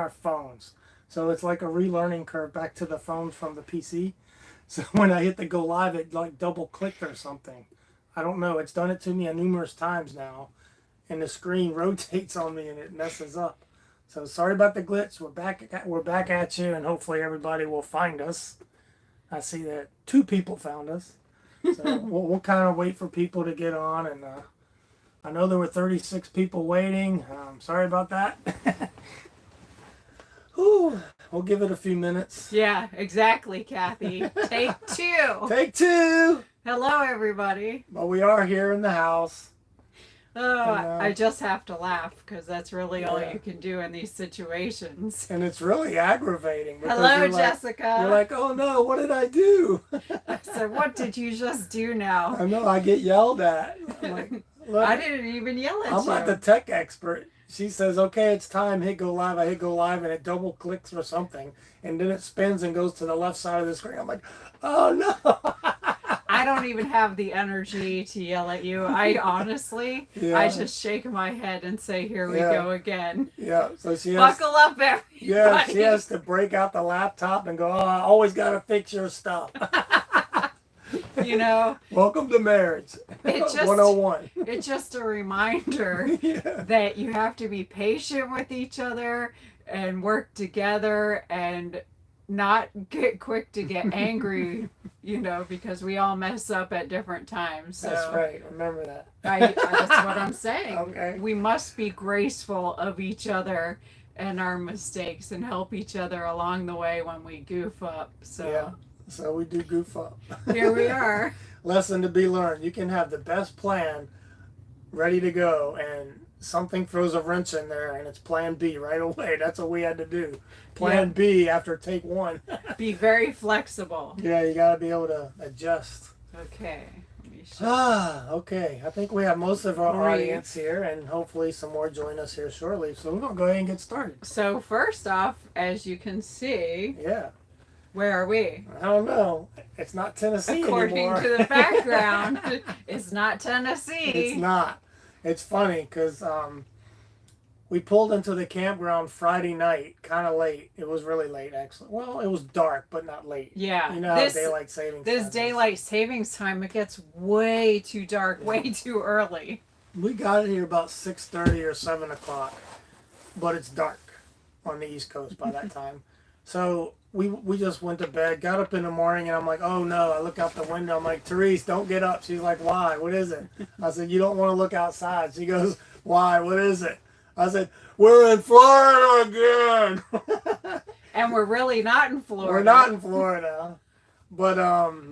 our phones. So it's like a relearning curve back to the phones from the PC. So when I hit the go live, it like double clicked or something. I don't know. It's done it to me numerous times now, and the screen rotates on me and it messes up. So sorry about the glitch. We're back at you, and hopefully everybody will find us. I see that 2 people found us. So we'll kind of wait for people to get on, and I know there were 36 people waiting. Sorry about that. Whew, we'll give it a few minutes. Yeah, exactly, Kathy. Take 2. Take 2. Hello, everybody. But we are here in the house. Oh, I just have to laugh because that's really all you can do in these situations. And it's really aggravating. Hello, Jessica. You're like, oh no, what did I do? I said, what did you just do now? I know, I get yelled at. I'm like, look, I didn't even yell at you. I'm not the tech expert. She says, okay, it's time, hit go live. I hit go live and it double clicks or something. And then it spins and goes to the left side of the screen. I'm like, oh no. I don't even have the energy to yell at you. I honestly, I just shake my head and say, here we go again. Yeah, so she buckle up, everybody. Yeah, she has to break out the laptop and go, oh, I always got to fix your stuff. You know, welcome to marriage. It's just 101. It's just a reminder that you have to be patient with each other and work together and not get quick to get angry, you know, because we all mess up at different times. So that's right. Remember that. That's what I'm saying. Okay. We must be graceful of each other and our mistakes and help each other along the way when we goof up. So yeah. So we do goof up. Here we are. Lesson to be learned. You can have the best plan ready to go and something throws a wrench in there and it's plan B right away. That's what we had to do. Plan B after take 1. Be very flexible. Yeah, you got to be able to adjust. Okay. Okay. I think we have most of our audience here and hopefully some more join us here shortly. So we're going to go ahead and get started. So first off, as you can see, where are we? I don't know. It's not Tennessee According anymore. to the background, it's not Tennessee. It's not. It's funny because we pulled into the campground Friday night, kind of late. It was really late, actually. Well, it was dark, but not late. Yeah. You know how daylight savings time is. Daylight savings time, it gets way too dark, way too early. We got here about 6:30 or 7 o'clock, but it's dark on the East Coast by that time. So we just went to bed, got up in the morning, and I'm like, oh no. I look out the window. I'm like, Therese, don't get up. She's like, why? What is it? I said, you don't want to look outside. She goes, why? What is it? I said, we're in Florida again. And we're really not in Florida. We're not in Florida. But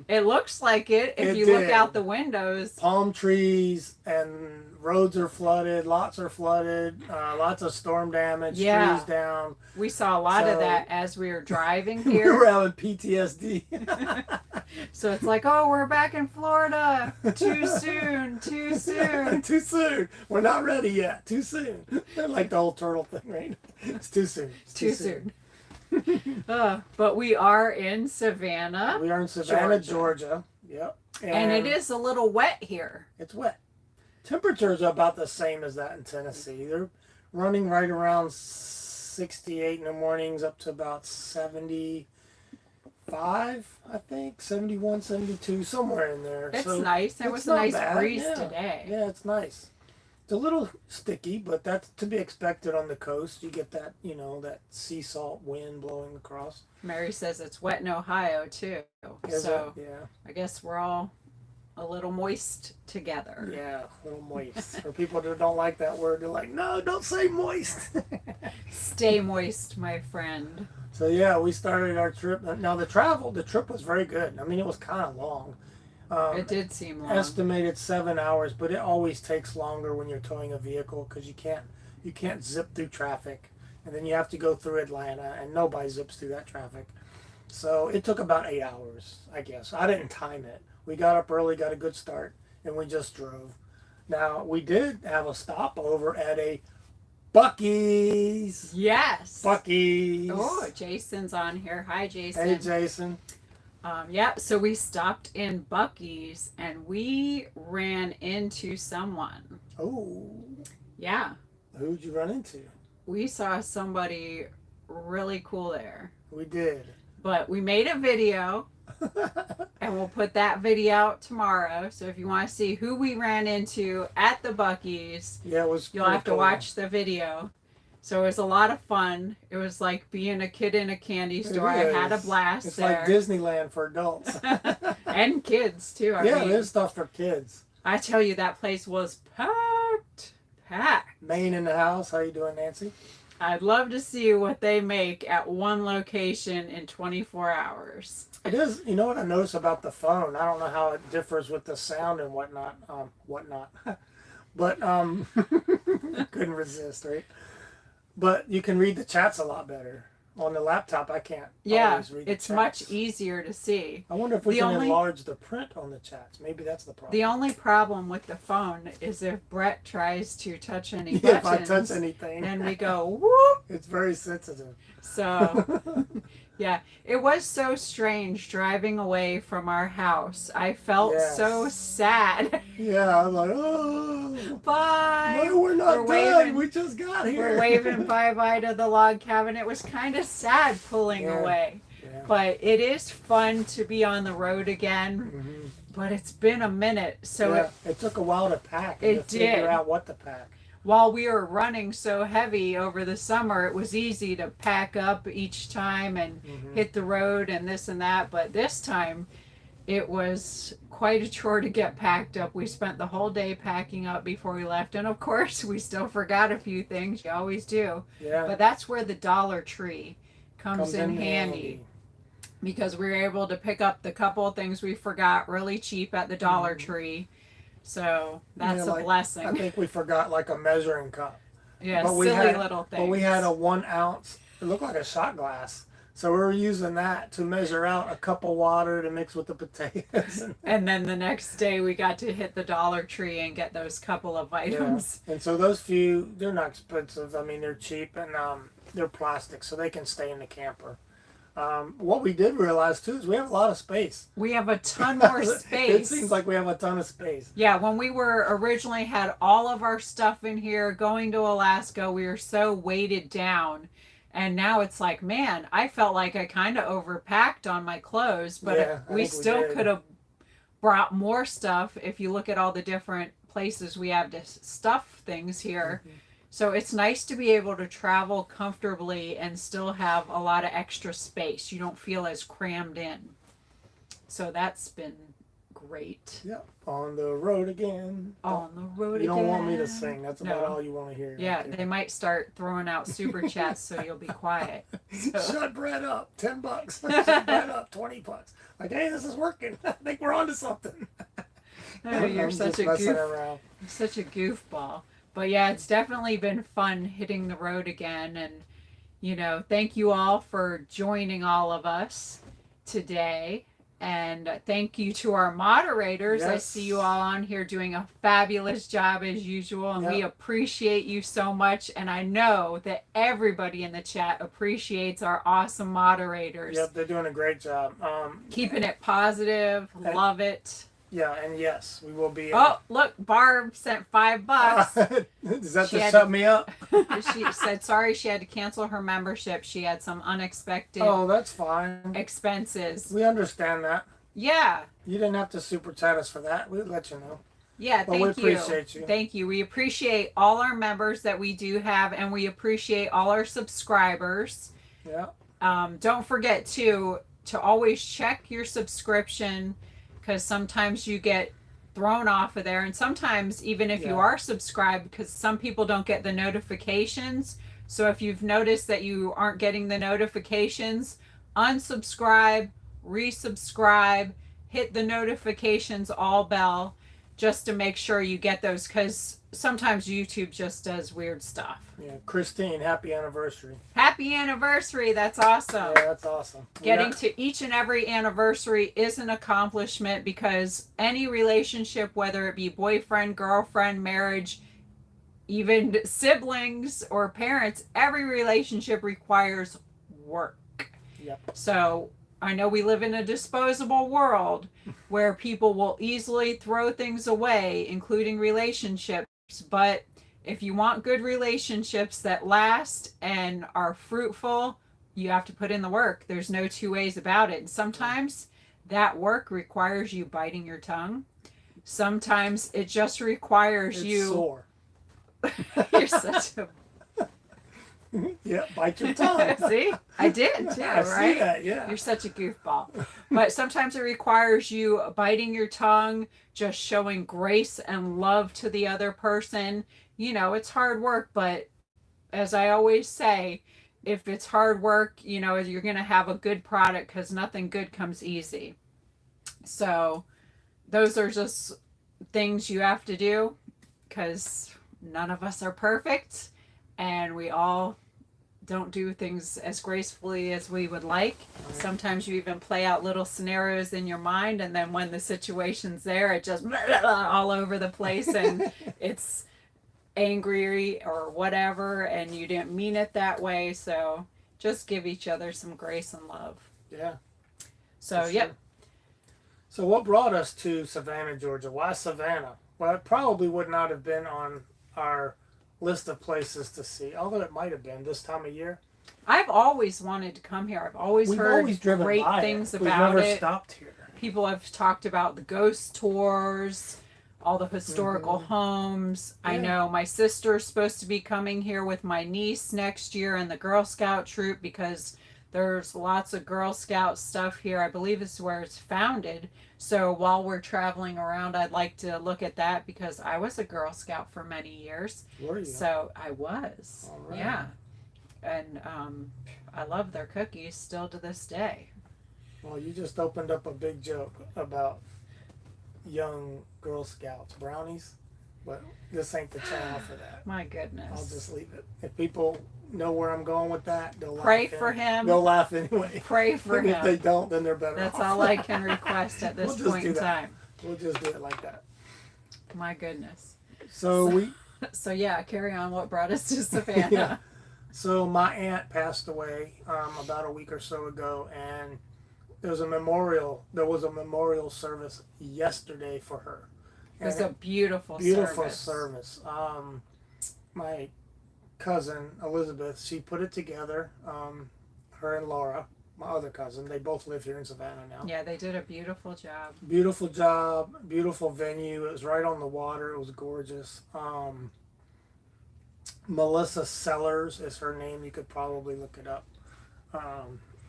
it looks like it if you look out the windows. Palm trees and roads are flooded, lots are flooded, lots of storm damage, trees down. We saw a lot of that as we were driving here. We were having PTSD. So it's like, oh, we're back in Florida. Too soon, too soon. Too soon. We're not ready yet. Too soon. Like the old turtle thing, right? It's too soon. It's too soon. But we are in Savannah. We are in Savannah, Georgia. Yep. And it is a little wet here. It's wet. Temperatures are about the same as that in Tennessee. They're running right around 68 in the mornings up to about 75, I think. 71, 72, somewhere in there. It's nice. There was a nice breeze today. Yeah, it's nice. It's a little sticky, but that's to be expected on the coast. You get that, you know, that sea salt wind blowing across. Mary says it's wet in Ohio, too. So I guess we're all a little moist together. Yeah, a little moist. For people that don't like that word, they're like, no, don't say moist. Stay moist, my friend. So yeah, we started our trip. Now the trip was very good. I mean, it was kind of long. It did seem long. Estimated 7 hours, but it always takes longer when you're towing a vehicle because you can't zip through traffic, and then you have to go through Atlanta, and nobody zips through that traffic. So it took about 8 hours, I guess. I didn't time it. We got up early, got a good start, and we just drove. Now we did have a stopover at a Buc-ee's. Yes. Buc-ee's. Oh, Jason's on here. Hi, Jason. Hey, Jason. So we stopped in Buc-ee's and we ran into someone. Oh. Yeah. Who'd you run into? We saw somebody really cool there. We did. But we made a video, and we'll put that video out tomorrow. So if you want to see who we ran into at the Buc-ee's, Yeah, it was. you'll pretty have to cool. watch the video. So it was a lot of fun. It was like being a kid in a candy store. I had a is. blast It's there. like Disneyland for adults. And kids too. I Yeah, mean, there's stuff for kids. I tell you, that place was packed. Maine in the house. How you doing, Nancy? I'd love to see what they make at one location in 24 hours. It is. You know what I noticed about the phone? I don't know how it differs with the sound and whatnot. But couldn't resist, right? But you can read the chats a lot better. On the laptop, I can't always read the it's chats. much easier to see. I wonder if we can enlarge the print on the chats. Maybe that's the problem. The only problem with the phone is if Brett tries to touch any Yeah, if buttons, I touch anything, then we go whoop. It's very sensitive. So, yeah, it was so strange driving away from our house. I felt so sad. Yeah, I was like, oh, Bye. no, we're not done. Waving, we just got here. We're waving bye-bye to the log cabin. It was kind of sad pulling away. Yeah. But it is fun to be on the road again. Mm-hmm. But it's been a minute. So it took a while to pack. It to figure did. out what to pack. While we were running so heavy over the summer, it was easy to pack up each time and hit the road and this and that. But this time, it was quite a chore to get packed up. We spent the whole day packing up before we left. And of course, we still forgot a few things. You always do. Yeah. But that's where the Dollar Tree comes in handy. Because we were able to pick up the couple of things we forgot really cheap at the Dollar Tree. So that's a blessing. I think we forgot like a measuring cup. Yeah, but silly little things. But we had a 1 ounce, it looked like a shot glass. So we were using that to measure out a cup of water to mix with the potatoes. And then the next day we got to hit the Dollar Tree and get those couple of items. Yeah. And so those few, they're not expensive. I mean, they're cheap and they're plastic, so they can stay in the camper. What we did realize too is we have a lot of space. We have a ton more space. It seems like we have a ton of space. Yeah, when we were originally had all of our stuff in here going to Alaska, we were so weighted down. And now it's like, man, I felt like I kind of overpacked on my clothes, but we still could have brought more stuff if you look at all the different places we have to stuff things here. Mm-hmm. So it's nice to be able to travel comfortably and still have a lot of extra space. You don't feel as crammed in. So that's been great. Yep. On the road again. On the road again. You don't want me to sing. That's about all you want to hear. Yeah, they might start throwing out super chats, so you'll be quiet. So. Shut Brett up. $10. Shut Brett up. $20. Like, hey, this is working. I think we're on to something. Oh, you're such a goofball. But yeah, it's definitely been fun hitting the road again. And, you know, thank you all for joining all of us today. And thank you to our moderators. Yes. I see you all on here doing a fabulous job as usual. And we appreciate you so much. And I know that everybody in the chat appreciates our awesome moderators. Yep, they're doing a great job. Keeping it positive. Love it. Yeah, and yes, we will be. Oh, look, Barb sent $5. Is that to shut me up? She said sorry she had to cancel her membership. She had some unexpected. Oh, that's fine. Expenses. We understand that. Yeah. You didn't have to super chat us for that. We'd let you know. Yeah, but thank we you. Appreciate you. Thank you. We appreciate all our members that we do have, and we appreciate all our subscribers. Yeah. Don't forget to always check your subscription. Because sometimes you get thrown off of there, and sometimes even if you are subscribed, because some people don't get the notifications. So if you've noticed that you aren't getting the notifications, unsubscribe, resubscribe, hit the notifications all bell just to make sure you get those, because sometimes YouTube just does weird stuff. Yeah, Christine, happy anniversary. Happy anniversary. That's awesome. Yeah, that's awesome. Getting to each and every anniversary is an accomplishment, because any relationship, whether it be boyfriend, girlfriend, marriage, even siblings or parents, every relationship requires work. Yep. So I know we live in a disposable world where people will easily throw things away, including relationships, but if you want good relationships that last and are fruitful, you have to put in the work. There's no two ways about it. And sometimes that work requires you biting your tongue. Sometimes it just requires It's you. sore. You're such a. Yeah, bite your tongue. See, I did too, I right? see that, yeah. You're such a goofball. But sometimes it requires you biting your tongue, just showing grace and love to the other person. You know, it's hard work, but as I always say, if it's hard work, you know, you're going to have a good product because nothing good comes easy. So, those are just things you have to do because none of us are perfect and we all don't do things as gracefully as we would like. Sometimes you even play out little scenarios in your mind, and then when the situation's there, it just all over the place and it's angry or whatever, and you didn't mean it that way. So just give each other some grace and love. Yeah. So, for yep. sure. So what brought us to Savannah, Georgia? Why Savannah? Well, it probably would not have been on our list of places to see, although it might have been this time of year. I've always wanted to come here. I've always We've heard always driven great by things it. about We've never it. stopped here. People have talked about the ghost tours, all the historical homes. I Yeah. know my sister's supposed to be coming here with my niece next year and the Girl Scout troop because there's lots of Girl Scout stuff here. I believe this is where it's founded. So while we're traveling around, I'd like to look at that because I was a Girl Scout for many years. Were you? So I was. All right. Yeah. And I love their cookies still to this day. Well, you just opened up a big joke about young Girl Scouts brownies, but this ain't the channel for that. My goodness. I'll just leave it. If people know where I'm going with that, they'll Pray laugh. for him. They'll laugh anyway. Pray for And if they him. don't, then they're better That's off. all I can request at this We'll just point do in that. time. We'll just do it like that. My goodness. So we, So yeah, carry on. What brought us to Savannah? Yeah. So my aunt passed away about a week or so ago, and there was a memorial service yesterday for her. It was a And beautiful beautiful service. service. My cousin Elizabeth, she put it together. Her and Laura, my other cousin, they both live here in Savannah now. Yeah, they did a beautiful job. Beautiful job, beautiful venue. It was right on the water. It was gorgeous. Melissa Sellers is her name. You could probably look it up.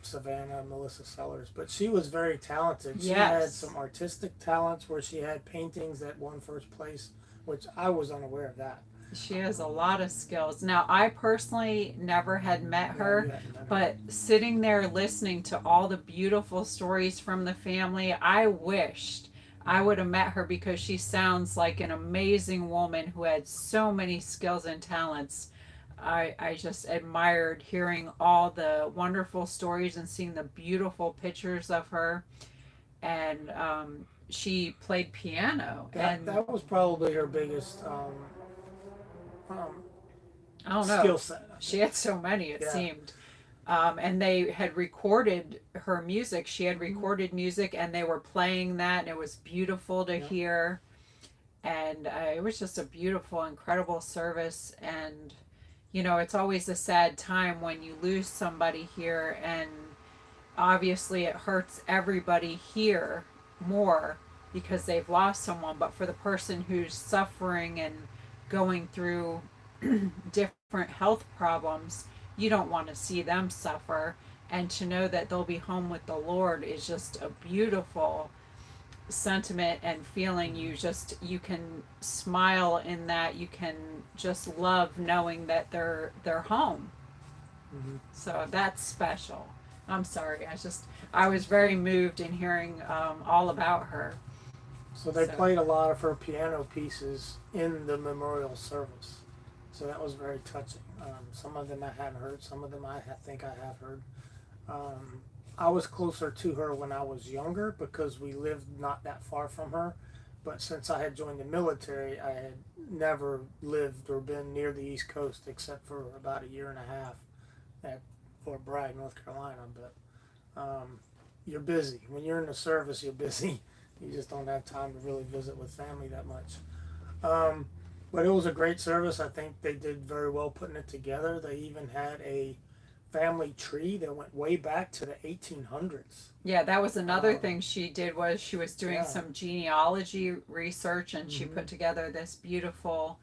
Savannah, Melissa Sellers. But she was very talented. She had Yes. some artistic talents where she had paintings that won first place, which I was unaware of that. She has a lot of skills. Now, I personally never had met her, You hadn't met her. but sitting there listening to all the beautiful stories from the family, I wished I would have met her because she sounds like an amazing woman who had so many skills and talents. I just admired hearing all the wonderful stories and seeing the beautiful pictures of her. And she played piano. And that was probably her biggest I don't know. skill set. She had so many, it Yeah. seemed. And they had recorded her music. She had recorded music and they were playing that, and it was beautiful to Yeah. hear. And it was just a beautiful, incredible service. And, you know, it's always a sad time when you lose somebody here. And obviously, it hurts everybody here more because they've lost someone. But for the person who's suffering and going through different health problems, you don't want to see them suffer. And to know that they'll be home with the Lord is just a beautiful sentiment and feeling. You can smile in that. You can just love knowing that they're home. Mhm. So that's special. I'm sorry. I was very moved in hearing all about her. So they So- played a lot of her piano pieces in the memorial service. So that was very touching. Some of them I hadn't heard. Some of them think I have heard. I was closer to her when I was younger because we lived not that far from her. But since I had joined the military, I had never lived or been near the East Coast except for about a year and a half at Fort Bragg, North Carolina. But you're busy. When you're in the service, you're busy. You just don't have time to really visit with family that much. But it was a great service. I think they did very well putting it together. They even had a family tree that went way back to the 1800s. Yeah, that was another Um, thing she did was she was doing yeah. some genealogy research and she Hmm. put together this beautiful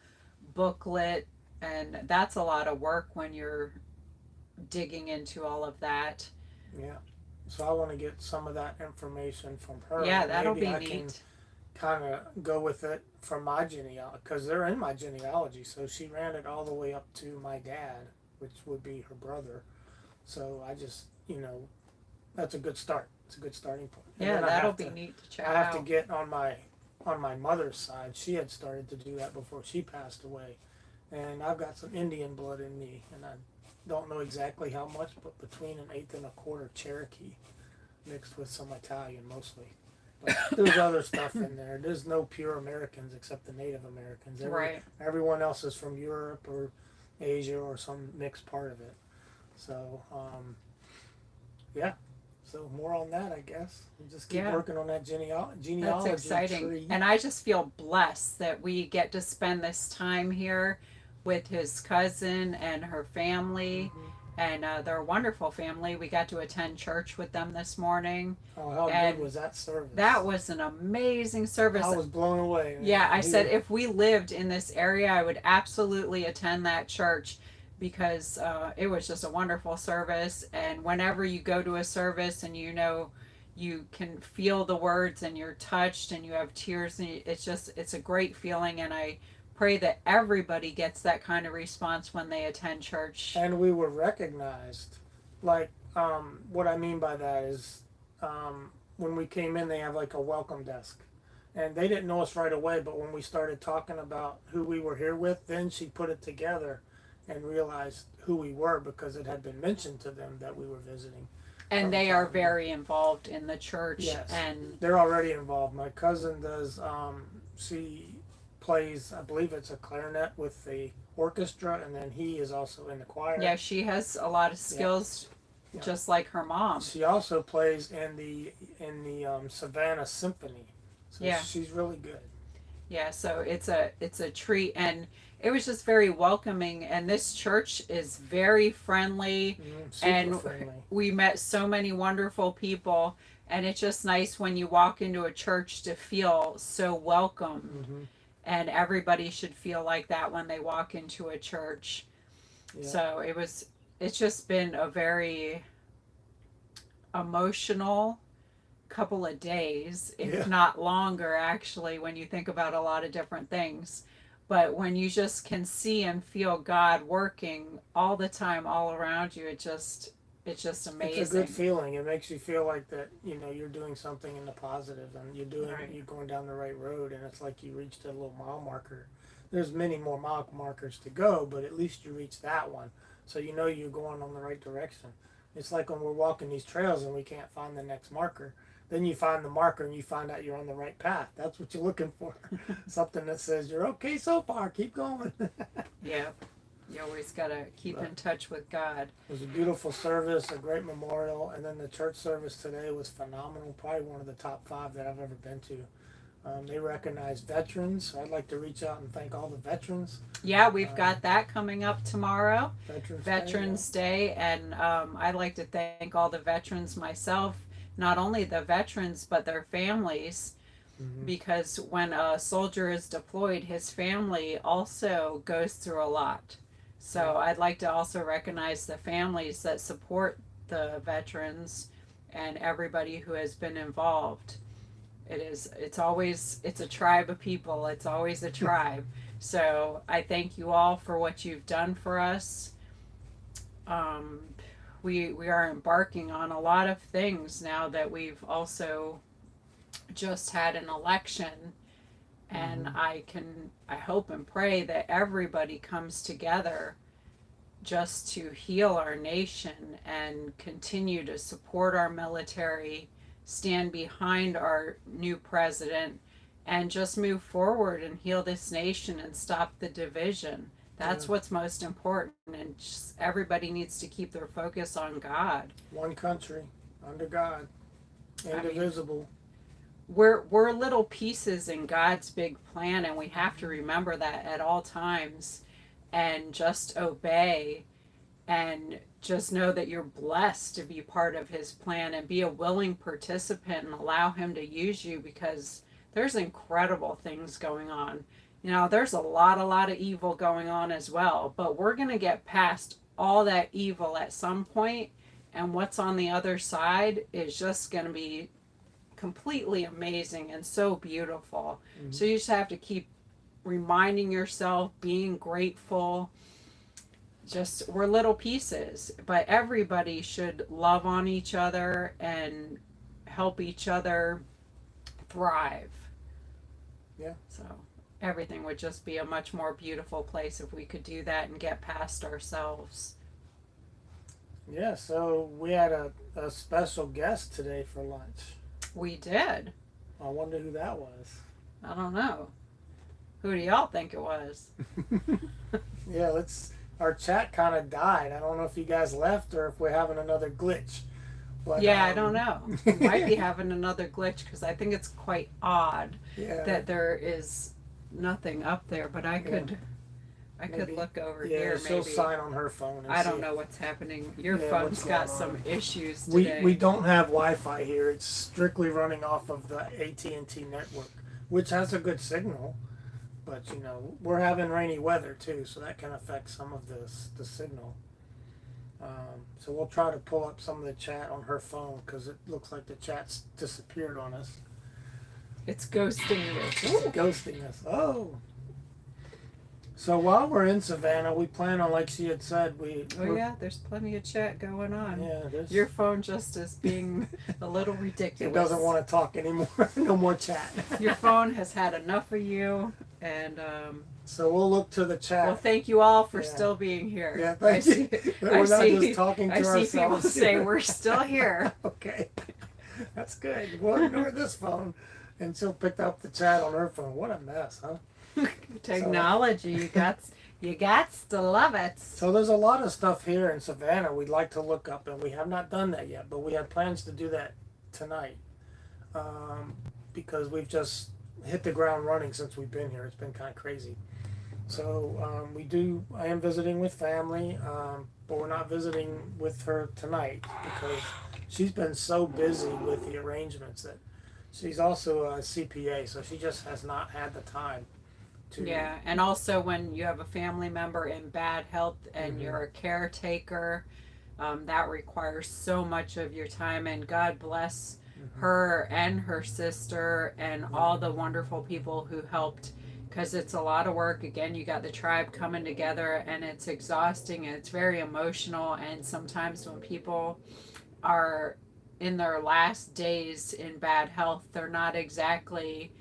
booklet, and that's a lot of work when you're digging into all of that. Yeah. So I want to get some of that information from her, Yeah, and that'll maybe be I can neat. kind of go with it for my genealogy because they're in my genealogy. So she ran it all the way up to my dad, which would be her brother. So I just, that's a good start. It's a good starting point. And Yeah, then that'll be neat to check I have to out. get on my mother's side. She had started to do that before she passed away, and I've got some Indian blood in me, and I don't know exactly how much, but between an eighth and a quarter Cherokee, mixed with some Italian mostly. But there's other stuff in there. There's no pure Americans except the Native Americans. Right. Everyone else is from Europe or Asia or some mixed part of it. So yeah. So more on that, I guess. We'll just keep Yeah. working on that That's genealogy exciting. tree. And I just feel blessed that we get to spend this time here with his cousin and her family. Hmm. And they're a wonderful family. We got to attend church with them this morning. Oh, how good And was that service? that was an amazing service. I was blown away. Yeah, I He said was, if we lived in this area, I would absolutely attend that church because it was just a wonderful service. And whenever you go to a service and you can feel the words and you're touched and you have tears, and it's a great feeling. And I pray that everybody gets that kind of response when they attend church. and we were recognized. Like, what I mean by that is, when we came in, they have like a welcome desk. And they didn't know us right away, but when we started talking about who we were here with, then she put it together and realized who we were because it had been mentioned to them that we were visiting And from they are California. very involved in the church. Yes, And they're already involved. My cousin does. She plays, I believe it's a clarinet with the orchestra, and then he is also in the choir. yeah, she has a lot of Yeah, skills yeah. just like her mom. She also plays in the Savannah Symphony, so Yeah. she's really good. Yeah, so it's a treat, and it was just very welcoming, and this church is very friendly, Super and friendly. we met so many wonderful people, and it's just nice when you walk into a church to feel so welcomed, Hmm. and everybody should feel like that when they walk into a church. Yeah. So it's just been a very emotional couple of days, if Yeah. not longer, actually, when you think about a lot of different things. But when you just can see and feel God working all the time, all around you, it's just It's a amazing. good feeling. It makes you feel like that, you're doing something in the positive and Right. you're going down the right road, and it's like you reached a little mile marker. There's many more mile markers to go, but at least you reached that one. So you're going on the right direction. It's like when we're walking these trails and we can't find the next marker. Then you find the marker and you find out you're on the right path. That's what you're looking for. Something that says you're okay so far, keep going. Yeah, you always gotta keep But in touch with God. it was a beautiful service, a great memorial, and then the church service today was phenomenal. Probably one of the top 5 that I've ever been to. They recognize veterans, so I'd like to reach out and thank all the veterans. Yeah, we've Um, got that coming up tomorrow, Veterans Day, Veterans Day, and I'd like to thank all the veterans myself, not only the veterans, but their families, yeah. because when a soldier is deployed, his family also goes through a lot. So Yeah. I'd like to also recognize the families that support the veterans and everybody who has been involved. It's a tribe of people. It's always a tribe. So I thank you all for what you've done for us. Um, we are embarking on a lot of things now that we've also just had an election, and Mhm. I hope and pray that everybody comes together just to heal our nation and continue to support our military, stand behind our new president, and just move forward and heal this nation and stop the division. That's Yeah. what's most important, and just everybody needs to keep their focus on God. One country, under God, I mean, indivisible. we're little pieces in God's big plan, and we have to remember that at all times, and just obey, and just know that you're blessed to be part of his plan and be a willing participant and allow him to use you, because there's incredible things going on. There's a lot of evil going on as well, but we're going to get past all that evil at some point, and what's on the other side is just going to be completely amazing and so beautiful. Mm-hmm. So you just have to keep reminding yourself, being grateful. Just, we're little pieces, but everybody should love on each other and help each other thrive. Yeah. So everything would just be a much more beautiful place if we could do that and get past ourselves. Yeah, so we had a special guest today for lunch. We did. I wonder who that was. I don't know. Who do y'all think it was? Yeah, our chat kind of died. I don't know if you guys left or if we're having another glitch. But, yeah, I don't know. We might be having another glitch, because I think it's quite odd that there is nothing up there, but I could look over here. Yeah, she'll sign on her phone. I don't know what's happening. Your phone's got some issues today. We don't have Wi-Fi here. It's strictly running off of the AT&T network, which has a good signal. But we're having rainy weather too, so that can affect some of the signal. So we'll try to pull up some of the chat on her phone, because it looks like the chat's disappeared on us. It's ghosting us. It's ghosting us. Oh. So while we're in Savannah, we plan on, like she had said, there's plenty of chat going on. Yeah, your phone just is being a little ridiculous. It doesn't want to talk anymore. No more chat. Your phone has had enough of you, and so we'll look to the chat. Well, thank you all for still being here. Yeah, thank you. We're not just talking to ourselves. I see people say we're still here. Okay, that's good. We'll ignore this phone, and she'll pick up the chat on her phone. What a mess, huh? Technology, you got to love it. So there's a lot of stuff here in Savannah we'd like to look up, and we have not done that yet, but we have plans to do that tonight, because we've just hit the ground running since we've been here. It's been kind of crazy. So I am visiting with family, but we're not visiting with her tonight because she's been so busy with the arrangements that she's also a CPA, so she just has not had the time. Yeah, and also when you have a family member in bad health and you're a caretaker, that requires so much of your time, and God bless her and her sister and all the wonderful people who helped, because it's a lot of work. Again, you got the tribe coming together, and it's exhausting, and it's very emotional, and sometimes when people are in their last days in bad health, they're not exactly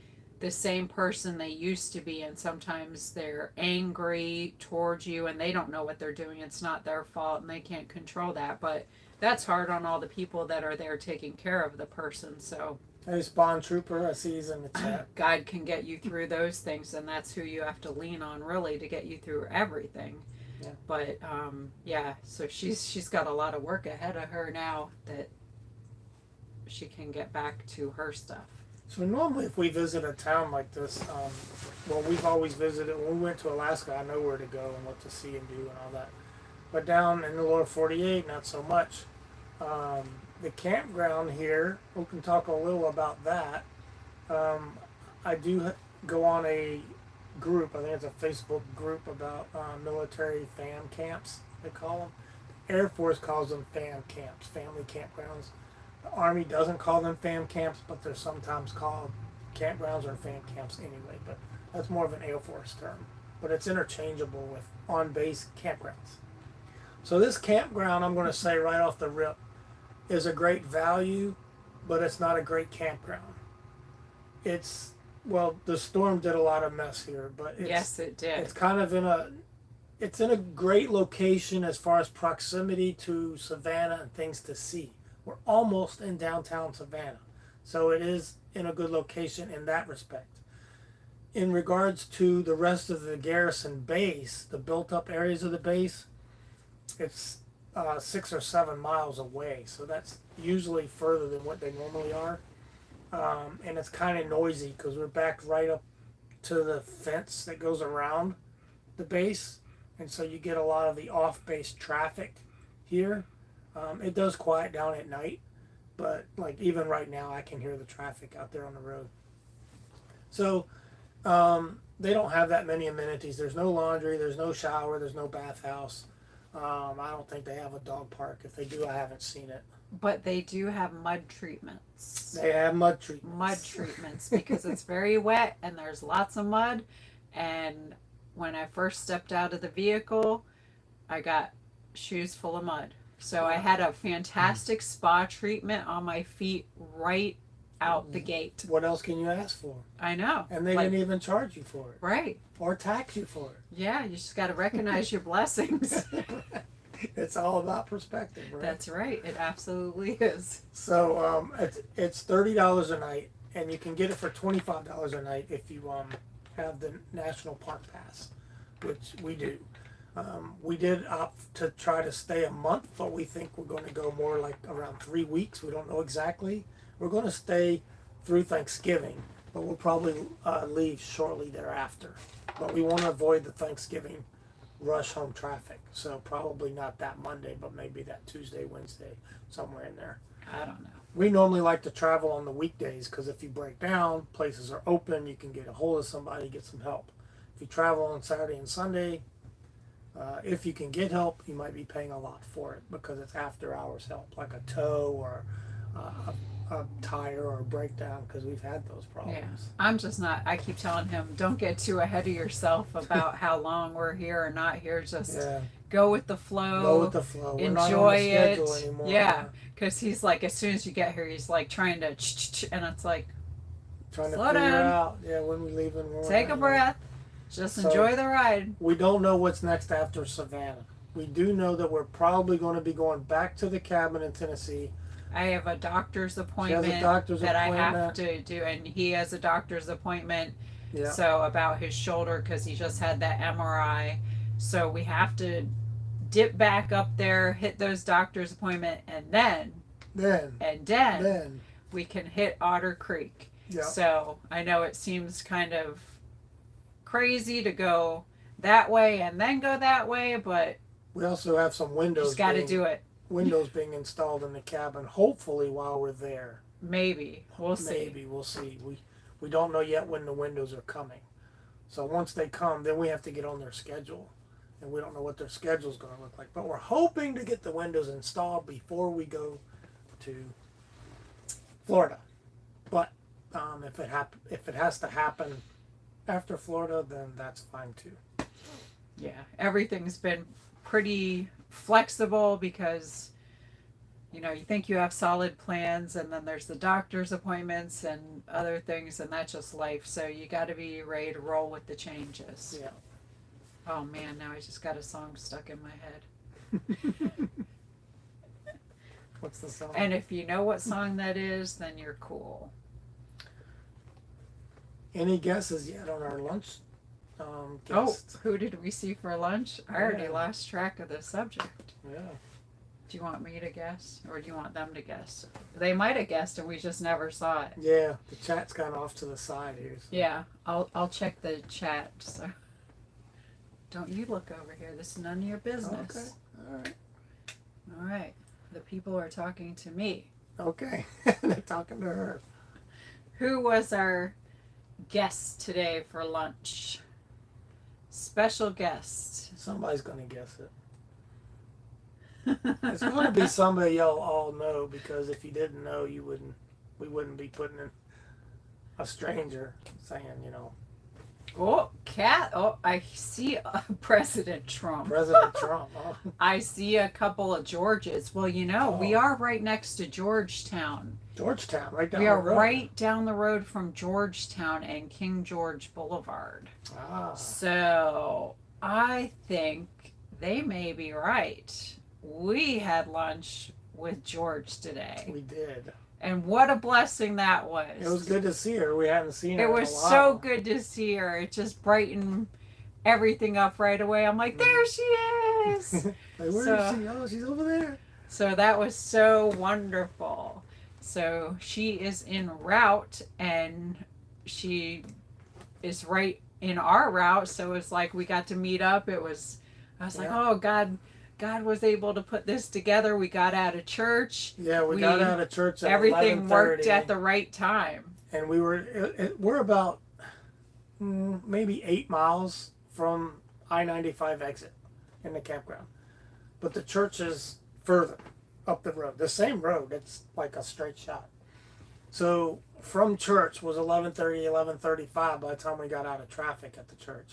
the same person they used to be, and sometimes they're angry towards you and they don't know what they're doing. It's not their fault and they can't control that, but that's hard on all the people that are there taking care of the person. So hey, Spawn Trooper, I see he's in the chat. God can get you through those things, and that's who you have to lean on really to get you through everything. Yeah. But so she's got a lot of work ahead of her now that she can get back to her stuff. So normally if we visit a town like this, we've always visited, when we went to Alaska, I know where to go and what to see and do and all that. But down in the lower 48, not so much. The campground here, we can talk a little about that. I do go on a group, I think it's a Facebook group about military fam camps, they call them. Air Force calls them fam camps, family campgrounds. The Army doesn't call them fam camps, but they're sometimes called campgrounds or fam camps anyway. But that's more of an Air Force term. But it's interchangeable with on-base campgrounds. So this campground, I'm going to say right off the rip, is a great value, but it's not a great campground. The storm did a lot of mess here, but yes, it did. It's kind of it's in a great location as far as proximity to Savannah and things to see. We're almost in downtown Savannah, so it is in a good location in that respect. In regards to the rest of the garrison base, the built-up areas of the base, it's 6 or 7 miles away, so that's usually further than what they normally are. and it's kind of noisy because we're back right up to the fence that goes around the base, and so you get a lot of the off-base traffic here. It does quiet down at night, but like even right now, I can hear the traffic out there on the road. So they don't have that many amenities. There's no laundry, there's no shower, there's no bathhouse. I don't think they have a dog park. If they do, I haven't seen it. But they do have mud treatments. They have mud treatments. Mud treatments because it's very wet and there's lots of mud. And when I first stepped out of the vehicle, I got shoes full of mud. So I had a fantastic spa treatment on my feet right out the gate. What else can you ask for? I know. And they didn't even charge you for it. Right. Or tax you for it. Yeah, you just got to recognize your blessings. It's all about perspective, right? That's right. It absolutely is. So it's $30 a night, and you can get it for $25 a night if you have the National Park Pass, which we do. We did opt to try to stay a month, but we think we're going to go more like around 3 weeks. We don't know exactly. We're going to stay through Thanksgiving, but we'll probably leave shortly thereafter. But we want to avoid the Thanksgiving rush home traffic. So probably not that Monday, but maybe that Tuesday, Wednesday, somewhere in there. I don't know. We normally like to travel on the weekdays because if you break down, places are open, you can get a hold of somebody, get some help. If you travel on Saturday and Sunday, if you can get help, you might be paying a lot for it because it's after hours help, like a tow or a tire or a breakdown, because we've had those problems. Yeah. I'm just not, I keep telling him, don't get too ahead of yourself about how long we're here or not here. Just go with the flow. Go with the flow. We're not on enjoy the it. schedule anymore. Yeah. Because he's like, as soon as you get here, he's like trying to, and it's like, Trying to slow figure down. out, when we leave and when Take a breath. Just So- enjoy the ride. We don't know what's next after Savannah. We do know that we're probably going to be going back to the cabin in Tennessee. I have a doctor's She appointment has a doctor's that I appointment. have to do, and he has a doctor's appointment. Yeah. So about his shoulder, because he just had that MRI. So we have to dip back up there, hit those doctor's appointment, and then we can hit Otter Creek. Yeah. So I know it seems kind of crazy to go that way and then go that way, but We also have some windows. just got to do it. Windows being installed in the cabin, hopefully while we're there. Maybe we'll see. Maybe we'll see. We don't know yet when the windows are coming. So once they come, then we have to get on their schedule, and we don't know what their schedule is going to look like. But we're hoping to get the windows installed before we go to Florida. But if it has to happen after Florida, then that's fine too. Yeah, everything's been pretty flexible because you think you have solid plans, and then there's the doctor's appointments and other things, and that's just life. So you got to be ready to roll with the changes. Yeah. Oh man, now I just got a song stuck in my head. What's the song? And if you know what song that is, then you're cool. Any guesses yet on our lunch guest? Oh, who did we see for lunch? I already Yeah. lost track of the subject. Yeah. Do you want me to guess, or do you want them to guess? They might have guessed, and we just never saw it. Yeah, the chat's kind of off to the side here. So. Yeah, I'll check the chat. So don't you look over here. This is none of your business. Okay. All right. All right. The people are talking to me. Okay. They're talking to her. Who was our guest today for lunch? Special guest. Somebody's gonna guess it. It's going to be somebody y'all all know, because if you didn't know, we wouldn't be putting in a stranger saying, Oh, cat. Oh, I see President Trump. President Trump. Oh. I see a couple of Georges. Well, we are right next to Georgetown. Georgetown, right down We the are road. right down the road from Georgetown and King George Boulevard. Ah. So I think they may be right. We had lunch with George today. We did. And what a blessing that was. It was good to see her. We hadn't seen her It in was a while. so good to see her. It just brightened everything up right away. I'm like, there she is. Like, where is she? Oh, she's over there. So that was so wonderful. So she is en route, and she is right in our route. So it's like we got to meet up. I was like, Yeah. oh, God was able to put this together. We got out of church. Yeah, we got out of church at Everything 11:30, worked at the right time. and we're about maybe 8 miles from I-95 exit in the campground, but the church is further up the road. The same road. It's like a straight shot. So from church was 11:30, 11:35 by the time we got out of traffic at the church.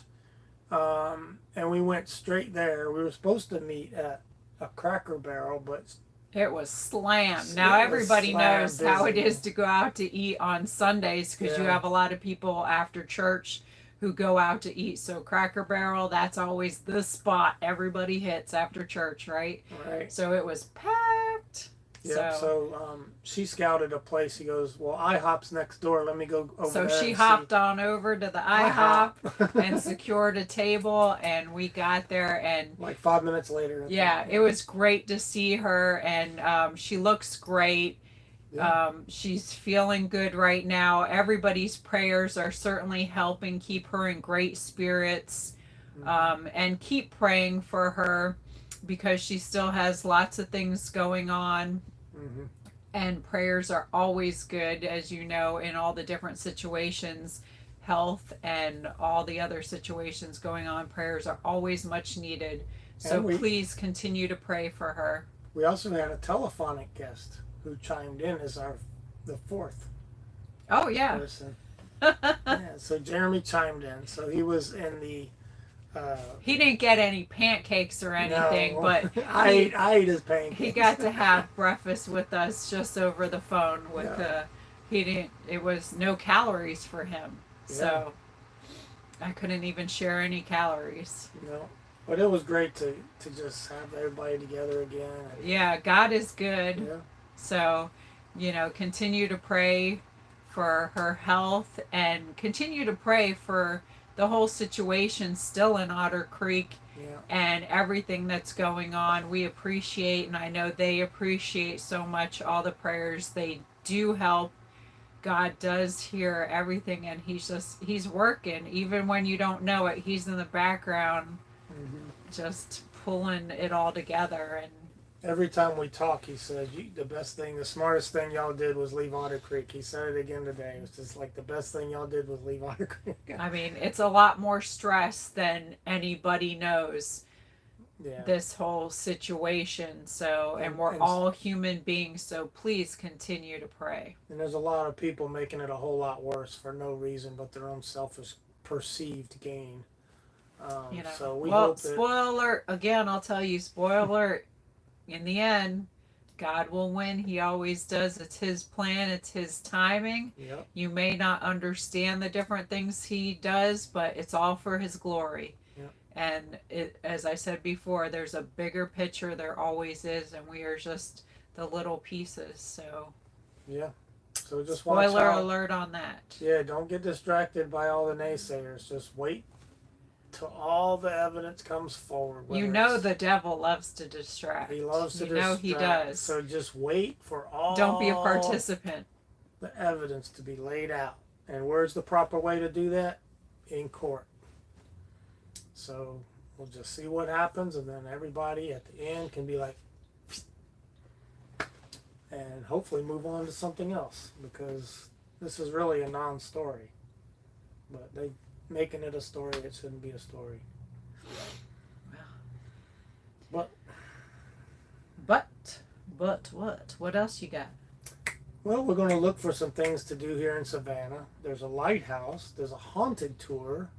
And we went straight there. We were supposed to meet at a Cracker Barrel, but It was slammed. Now everybody knows how it is to go out to eat on Sundays, because you Yeah. have a lot of people after church who go out to eat. So Cracker Barrel, that's always the spot everybody hits after church, right? right. So it was packed. Yep. So she scouted a place. He goes, well, IHOP's next door. Let me go over So there. she and hopped see. on over to the IHOP and secured a table, and we got there, and Like 5 minutes later. yeah, it was great to see her, and she looks great. Yeah. She's feeling good right now. Everybody's prayers are certainly helping keep her in great spirits, and keep praying for her, because she still has lots of things going on. Mm-hmm. And prayers are always good, as you know, in all the different situations, health and all the other situations going on. Prayers are always much needed. So please continue to pray for her. We also had a telephonic guest who chimed in as the fourth Oh, yeah. person. Yeah, so Jeremy chimed in. So he was in the. He didn't get any pancakes or anything, no, but I ate his pancakes. he got to have breakfast with us just over the phone. It was no calories for him. Yeah. So I couldn't even share any calories. No, but it was great to just have everybody together again. Yeah, God is good. Yeah. So, continue to pray for her health, and continue to pray for the whole situation still in Otter Creek, Yeah. and everything that's going on. We appreciate, and I know they appreciate so much, all the prayers. They do help. God does hear everything, and he's working. Even when you don't know it, he's in the background, just pulling it all together. And Every time we talk, he says, the smartest thing y'all did was leave Otter Creek. He said it again today. It was just like the best thing y'all did was leave Otter Creek. I mean, it's a lot more stress than anybody knows, Yeah. this whole situation. So, and we're all human beings, so please continue to pray. And there's a lot of people making it a whole lot worse for no reason but their own selfish perceived gain. So we hope that. Spoiler alert, again, I'll tell you, spoiler alert, in the end, God will win. He always does. It's his plan. It's his timing. Yep. You may not understand the different things he does, but it's all for his glory. Yep. And as I said before, there's a bigger picture. There always is, and we are just the little pieces. So Yeah. So just watch spoiler out. alert on that. Yeah, don't get distracted by all the naysayers. Just wait till all the evidence comes forward. You know the devil loves to distract. He loves to distract. You know he does. So just wait for all. Don't be a participant. The evidence to be laid out. And where's the proper way to do that? In court. So we'll just see what happens, and then everybody at the end can be like, and hopefully move on to something else, because this is really a non-story. But they making it a story, it shouldn't be a story. But what? What else you got? well, we're going to look for some things to do here in Savannah. There's a lighthouse. There's a haunted tour.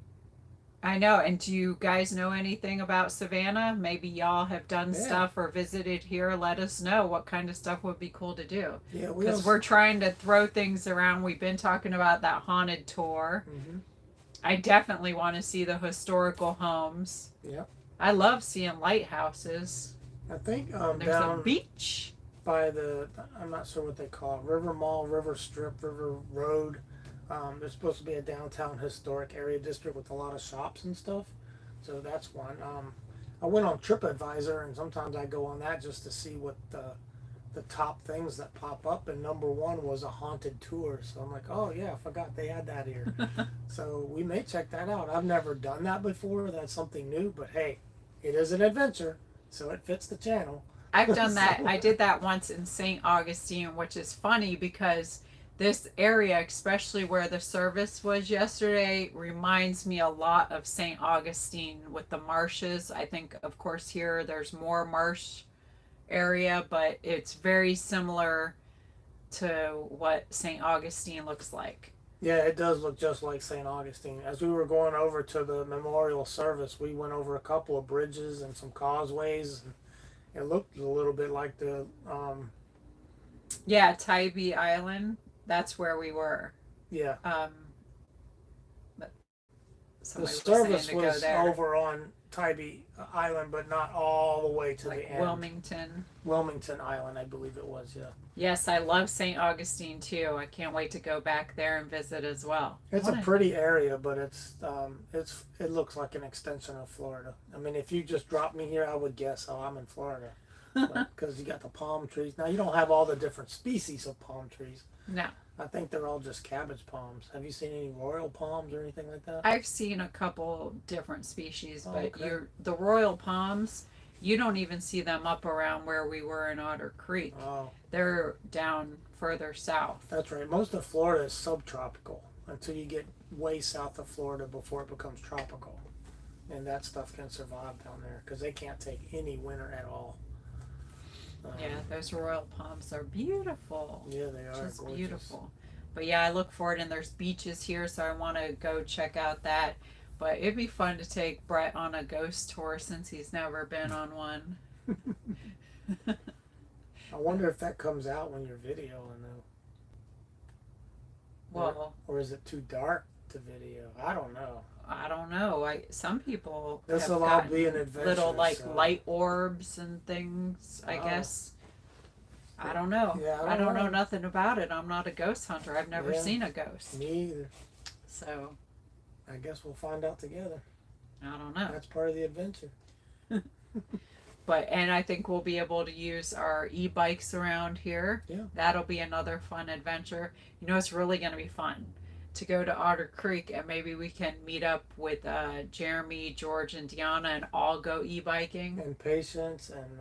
I know. And do you guys know anything about Savannah? Maybe y'all have done stuff or visited here. Let us know what kind of stuff would be cool to do. Yeah, because we're trying to throw things around. We've been talking about that haunted tour. Mm-hmm. I definitely want to see the historical homes. Yeah. I love seeing lighthouses. I think There's down a beach by I'm not sure what they call it, River Mall, River Strip, River Road. There's supposed to be a downtown historic area district with a lot of shops and stuff. So that's one. I went on TripAdvisor, and sometimes I go on that just to see what the the top things that pop up, and number one was a haunted tour. So I'm like, oh yeah, I forgot they had that here. So we may check that out. I've never done that before. That's something new, but hey, it is an adventure, so it fits the channel. I've done that. So- I did that once in St. Augustine, which is funny because this area, especially where the service was yesterday, reminds me a lot of St. Augustine with the marshes. I think, of course, here there's more marsh area, but it's very similar to what St. Augustine looks like. Yeah, it does look just like St. Augustine. As we were going over to the memorial service, we went over a couple of bridges and some causeways. And it looked a little bit like the Yeah, Tybee Island. That's where we were. yeah. But The somebody was service saying to go was there, over on Tybee Island, but not all the way to like the end. Wilmington Island, I believe it was. Yeah, Yes, I love St. Augustine too. I can't wait to go back there and visit as well. it's a pretty area, but it looks like an extension of Florida. I mean, if you just dropped me here, I would guess, oh, I'm in Florida, because you got the palm trees. Now you don't have all the different species of palm trees. No, I think they're all just cabbage palms. Have you seen any royal palms or anything like that? I've seen a couple different species, Oh, but okay. the royal palms, you don't even see them up around where we were in Otter Creek. Oh, They're down further south. that's right. Most of Florida is subtropical until you get way south of Florida before it becomes tropical. And that stuff can survive down there because they can't take any winter at all. Yeah, those royal palms are beautiful. Yeah, they are Just gorgeous. beautiful. But yeah, I look forward, and there's beaches here, so I want to go check out that. But it'd be fun to take Brett on a ghost tour since he's never been on one. I wonder if that comes out when you're videoing though. Well, Or is it too dark to video? I don't know. I don't know. Some people This have will all gotten be an adventure. little like so- light orbs and things, I Oh. guess. I don't know. Yeah, I don't know nothing about it. I'm not a ghost hunter. I've never Yeah. seen a ghost. Me either. So I guess we'll find out together. I don't know. That's part of the adventure. And I think we'll be able to use our e-bikes around here. Yeah. That'll be another fun adventure. You know, it's really going to be fun to go to Otter Creek, and maybe we can meet up with Jeremy, George, and Deanna and all go e-biking. And patience and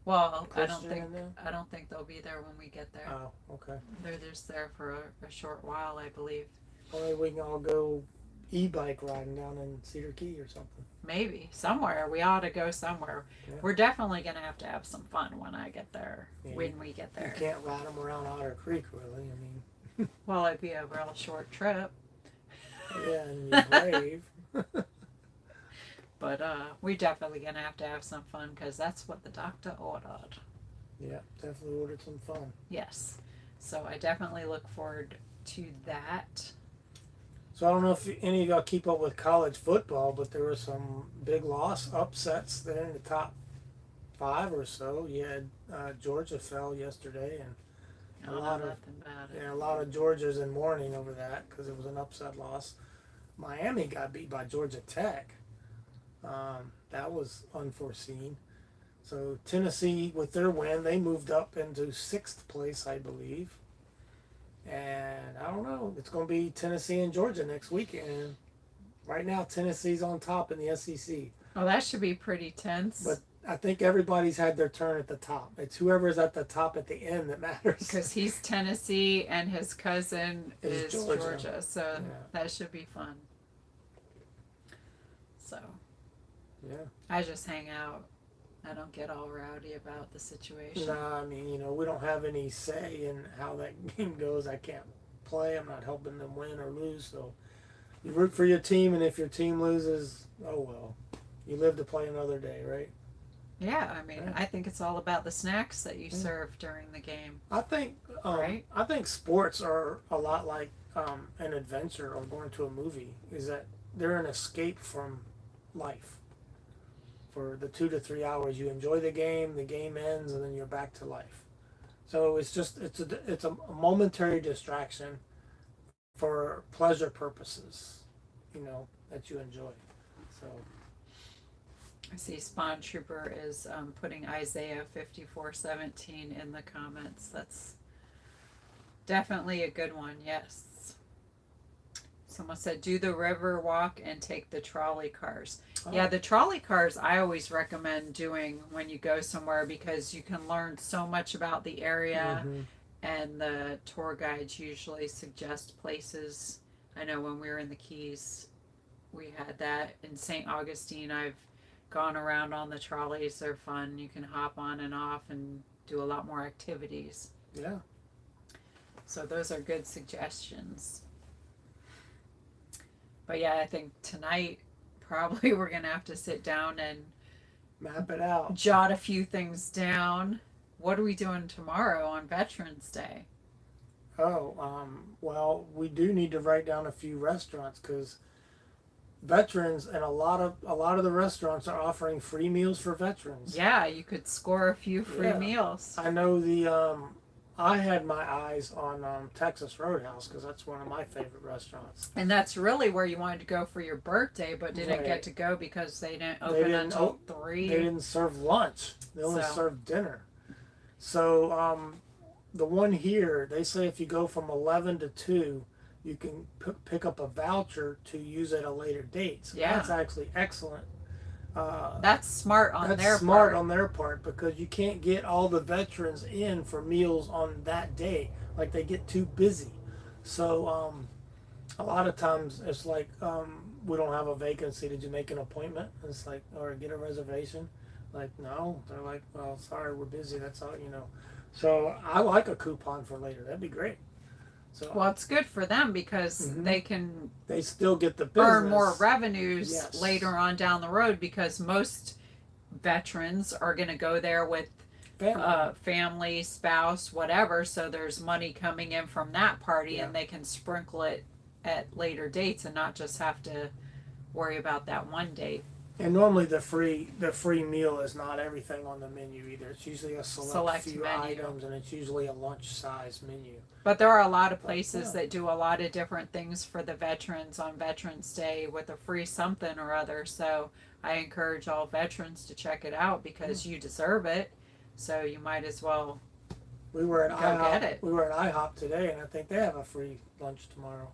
Well, Christian and them? I don't think they'll be there when we get there. Oh, okay. They're just there for a short while, I believe. Or maybe we can all go e-bike riding down in Cedar Key or something. Maybe somewhere. We ought to go somewhere. Yeah. We're definitely going to have some fun when I get there. Yeah, When we get You there. can't ride them around Otter Creek, really. I mean, Well, it'd be a real short trip. yeah, and you're brave. But we definitely gonna have to have some fun because that's what the doctor ordered. Yeah, definitely ordered some fun. Yes. So I definitely look forward to that. So I don't know if any of y'all keep up with college football, but there were some big upsets there in the top 5 or so. You had Georgia fell yesterday, and I don't know nothing about it. a lot of Georgia's in mourning over that because it was an upset loss. Miami got beat by Georgia Tech. That was unforeseen. So Tennessee, with their win, they moved up into 6th place, I believe. And I don't know. It's going to be Tennessee and Georgia next weekend. Right now, Tennessee's on top in the SEC. Oh, that should be pretty tense. But I think everybody's had their turn at the top. It's whoever's at the top at the end that matters. Because he's Tennessee and his cousin Is is Georgia. Georgia. So Yeah. that should be fun. So Yeah. I just hang out. I don't get all rowdy about the situation. Nah, I mean, we don't have any say in how that game goes. I can't play. I'm not helping them win or lose. So you root for your team, and if your team loses, oh well. You live to play another day, right? Yeah, I mean, Yeah. I think it's all about the snacks that you Yeah. serve during the game. I think Right. I think sports are a lot like an adventure or going to a movie. Is that they're an escape from life. For the 2 to 3 hours, you enjoy the game ends, and then you're back to life. So it's a momentary distraction for pleasure purposes, that you enjoy. So I see Spawn Trooper is putting Isaiah 54:17 in the comments. That's definitely a good one, yes. Someone said, do the river walk and take the trolley cars. Oh. Yeah, the trolley cars I always recommend doing when you go somewhere because you can learn so much about the area, and the tour guides usually suggest places. I know when we were in the Keys, we had that. In St. Augustine, I've gone around on the trolleys. They're fun. You can hop on and off and do a lot more activities. Yeah. So those are good suggestions. But yeah, I think tonight probably we're going to have to sit down and map it out. Jot a few things down. What are we doing tomorrow on Veterans Day? Oh, well, we do need to write down a few restaurants because veterans and a lot of the restaurants are offering free meals for veterans. Yeah, you could score a few free meals. I know I had my eyes on Texas Roadhouse because that's one of my favorite restaurants. And that's really where you wanted to go for your birthday, but didn't get to go because they didn't open until 3. They didn't serve lunch. They only served dinner. So the one here, they say if you go from 11 to 2, you can pick up a voucher to use at a later date. So that's actually excellent. That's smart on their part. That's smart on their part because you can't get all the veterans in for meals on that day. Like they get too busy. So a lot of times it's like we don't have a vacancy. Did you make an appointment? It's like, or get a reservation? Like, no. They're like, well, sorry, we're busy. That's all, you know. So I like a coupon for later. That'd be great. So, well, it's good for them because they still get the business. Earn more revenues later on down the road because most veterans are going to go there with family, spouse, whatever. So there's money coming in from that party and they can sprinkle it at later dates and not just have to worry about that one date. And normally the free meal is not everything on the menu either. It's usually a select few menu. Items, and it's usually a lunch size menu. But there are a lot of places that do a lot of different things for the veterans on Veterans Day with a free something or other. So I encourage all veterans to check it out because you deserve it. So you might as well We were at IHOP. We were at IHOP today, and I think they have a free lunch tomorrow.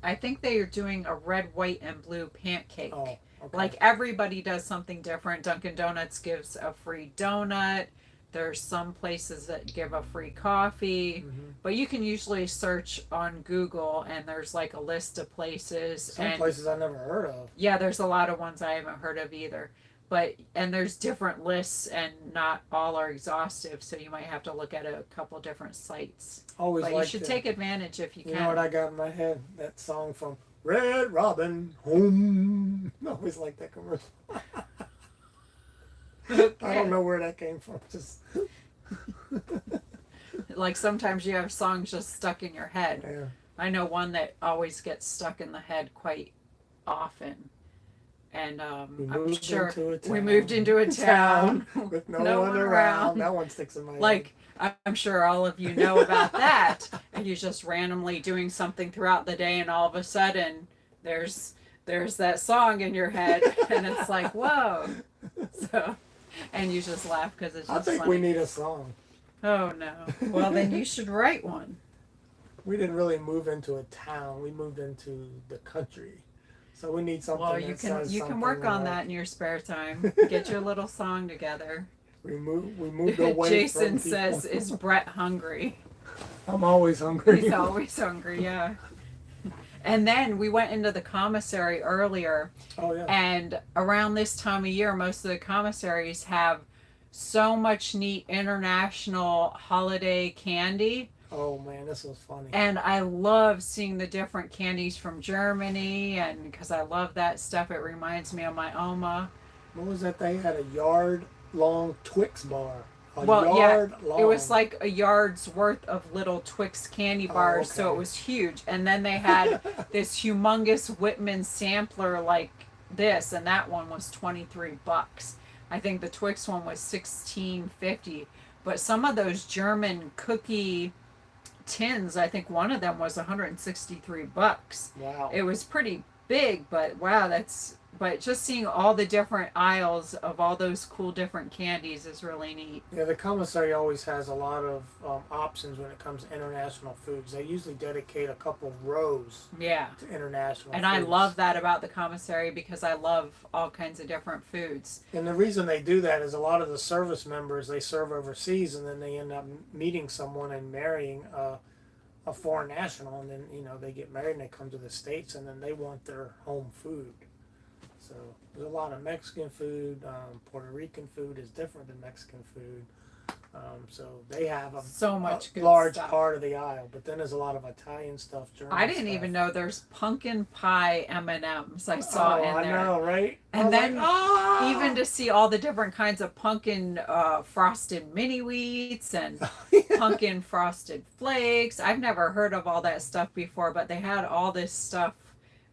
I think they are doing a red, white, and blue pancake. Oh, okay. Like everybody does something different. Dunkin' Donuts gives a free donut. There's some places that give a free coffee, but you can usually search on Google and there's like a list of places. Some places I never heard of. Yeah, there's a lot of ones I haven't heard of either. And there's different lists and not all are exhaustive, so you might have to look at a couple different sites. Always, but you should take advantage if you can. You know what I got in my head? That song from Red Robin Home. I always like that commercial. Okay. I don't know where that came from. Just like sometimes you have songs just stuck in your head. Yeah. I know one that always gets stuck in the head quite often. And I'm sure we moved into a town with no one around. That one sticks in my head. Like, I'm sure all of you know about that. And you're just randomly doing something throughout the day and all of a sudden there's that song in your head and it's like, whoa. So, and you just laugh because it's just I think funny. we need a song. Oh no. Well, then you should write one. We didn't really move into a town. We moved into the country. So we need something. Well, you can work on that in your spare time. Get your little song together. We moved away Jason from says, "Is Brett hungry?" I'm always hungry. He's always hungry. Yeah. And then we went into the commissary earlier. Oh yeah. And around this time of year, most of the commissaries have so much neat international holiday candy. Oh man, this was funny. And I love seeing the different candies from Germany, and because I love that stuff, it reminds me of my Oma. What was that? They had a yard-long Twix bar. It was like a yard's worth of little Twix candy bars, so it was huge. And then they had this humongous Whitman sampler like this, and that one was $23. I think the Twix one was $16.50. But some of those German cookie tins, I think one of them was $163. Wow. It was pretty big, but wow, but just seeing all the different aisles of all those cool different candies is really neat. Yeah, the commissary always has a lot of options when it comes to international foods. They usually dedicate a couple rows Yeah. to international And foods. I love that about the commissary because I love all kinds of different foods. And the reason they do that is a lot of the service members, they serve overseas, and then they end up meeting someone and marrying a foreign national, and then they get married and they come to the States, and then they want their home food. So there's a lot of Mexican food. Puerto Rican food is different than Mexican food. So they have So much a good large stuff. part of the aisle. But then there's a lot of Italian stuff, German I didn't stuff. even know there's pumpkin pie M&Ms I saw in there. I know, right? And then like, even to see all the different kinds of pumpkin frosted mini wheats and pumpkin frosted flakes. I've never heard of all that stuff before, but they had all this stuff.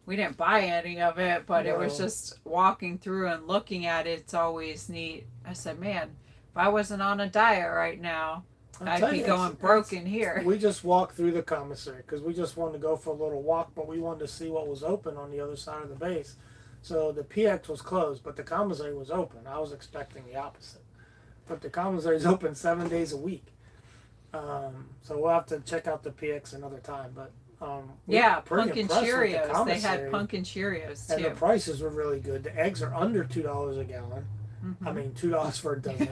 We didn't buy any of it, but it was No. just walking through and looking at it. It's always neat. I said, man, if I wasn't on a diet right now, I'd be going broke in here. We just walked through the commissary because we just wanted to go for a little walk, but we wanted to see what was open on the other side of the base. So the PX was closed, but the commissary was open. I was expecting the opposite. But the commissary is open 7 days a week. So we'll have to check out the PX another time. But Yeah, pretty pumpkin impressed with the Cheerios. They commissary. had pumpkin Cheerios And the too. prices were really good. The eggs are under $2 a gallon. Mhm. I mean, $2 for a dozen.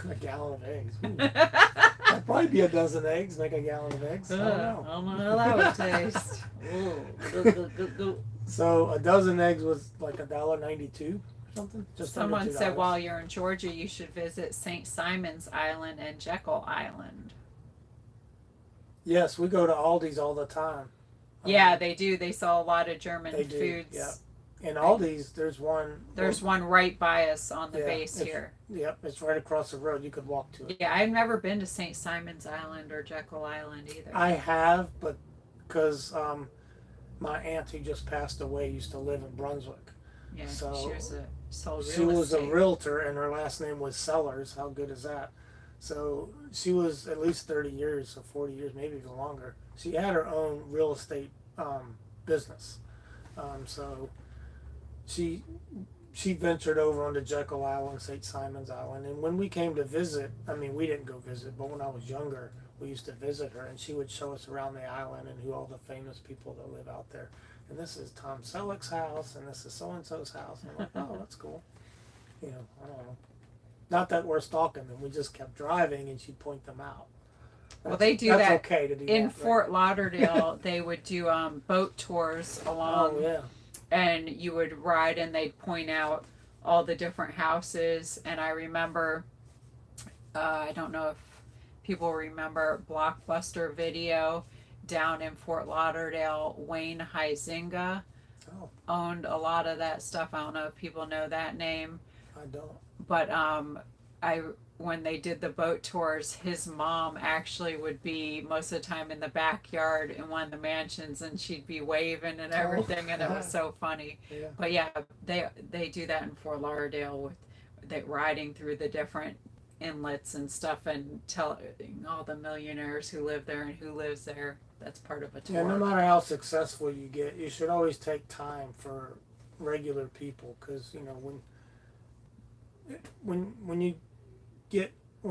A gallon of eggs. Ooh. That'd probably be a dozen eggs, make a gallon of eggs. I don't know. I don't know how that would taste. Ooh. So a dozen eggs was like $1.92 or something. Just under Someone $2. said while you're in Georgia, you should visit St. Simon's Island and Jekyll Island. Yes, we go to Aldi's all the time. Yeah, they do. They sell a lot of German They do, foods. yeah. In Aldi's, there's one. There's one right by us on the Yeah, base here. Yep, it's right across the road. You could walk to it. Yeah, I've never been to St. Simon's Island or Jekyll Island either. I have, but because my aunt who just passed away used to live in Brunswick. Yeah, so she was sold She real was a estate. realtor, and her last name was Sellers. How good is that? So she was at least 30 years, or 40 years, maybe even longer. She had her own real estate business. So she ventured over onto Jekyll Island, St. Simon's Island, and when we came to visit, I mean, we didn't go visit, but when I was younger, we used to visit her, and she would show us around the island and who all the famous people that live out there. And this is Tom Selleck's house, and this is so and so's house. And I'm like, oh, that's cool. I don't know. Not that we're stalking them. We just kept driving, and she'd point them out. Well, they do that's that okay to do in that, Fort Lauderdale. They would do boat tours right? along, Oh yeah. and you would ride, and they'd point out all the different houses. And I remember, I don't know if people remember Blockbuster Video down in Fort Lauderdale. Wayne Huizinga Oh, owned a lot of that stuff. I don't know if people know that name. I don't. But when they did the boat tours, his mom actually would be most of the time in the backyard in one of the mansions, and she'd be waving and everything, and it was so funny. Yeah. But yeah, they do that in Fort Lauderdale with riding through the different inlets and stuff, and telling all the millionaires who live there and who lives there. That's part of a tour. Yeah, no matter how successful you get, you should always take time for regular people, because when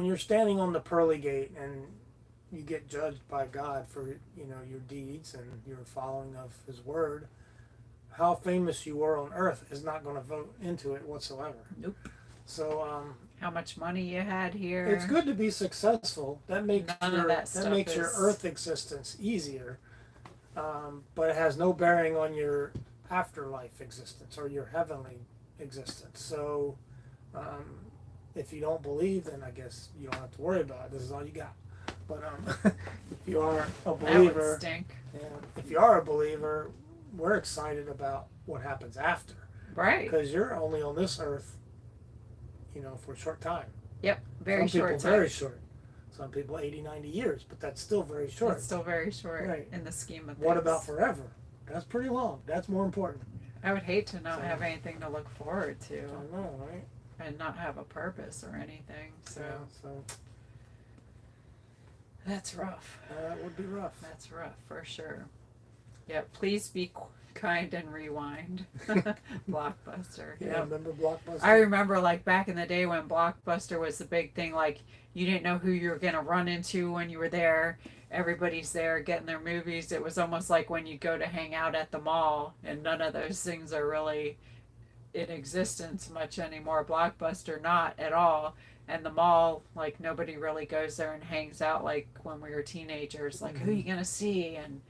you're standing on the pearly gate and you get judged by God for your deeds and your following of His word, how famous you were on earth is not going to vote into it whatsoever. Nope. So How much money you had here. it's good to be successful. That makes None of that stuff makes your is- earth existence easier, but it has no bearing on your afterlife existence or your heavenly existence. So if you don't believe, then I guess you don't have to worry about it. This is all you got. But if you are a That would believer, stink. if you are a believer, we're excited about what happens after, Right. because you're only on this earth, for a short time. Yep. Very Some short people time. very short. Some people 80, 90 years, but that's still very short. It's still very short Right. in the scheme of things. What about forever? That's pretty long. That's more important. I would hate to not So- have anything to look forward I to know, right? and not have a purpose or anything. So Yeah, so that's rough. that would be rough. That's rough for sure. Yeah, please be kind and rewind. Blockbuster. Yeah, Yep. remember Blockbuster? I remember like back in the day when Blockbuster was the big thing, like you didn't know who you were gonna run into when you were there. Everybody's there getting their movies. It was almost like when you go to hang out at the mall, and none of those things are really in existence much anymore. Blockbuster, not at all. And the mall, like nobody really goes there and hangs out like when we were teenagers. Like, who are you gonna see? And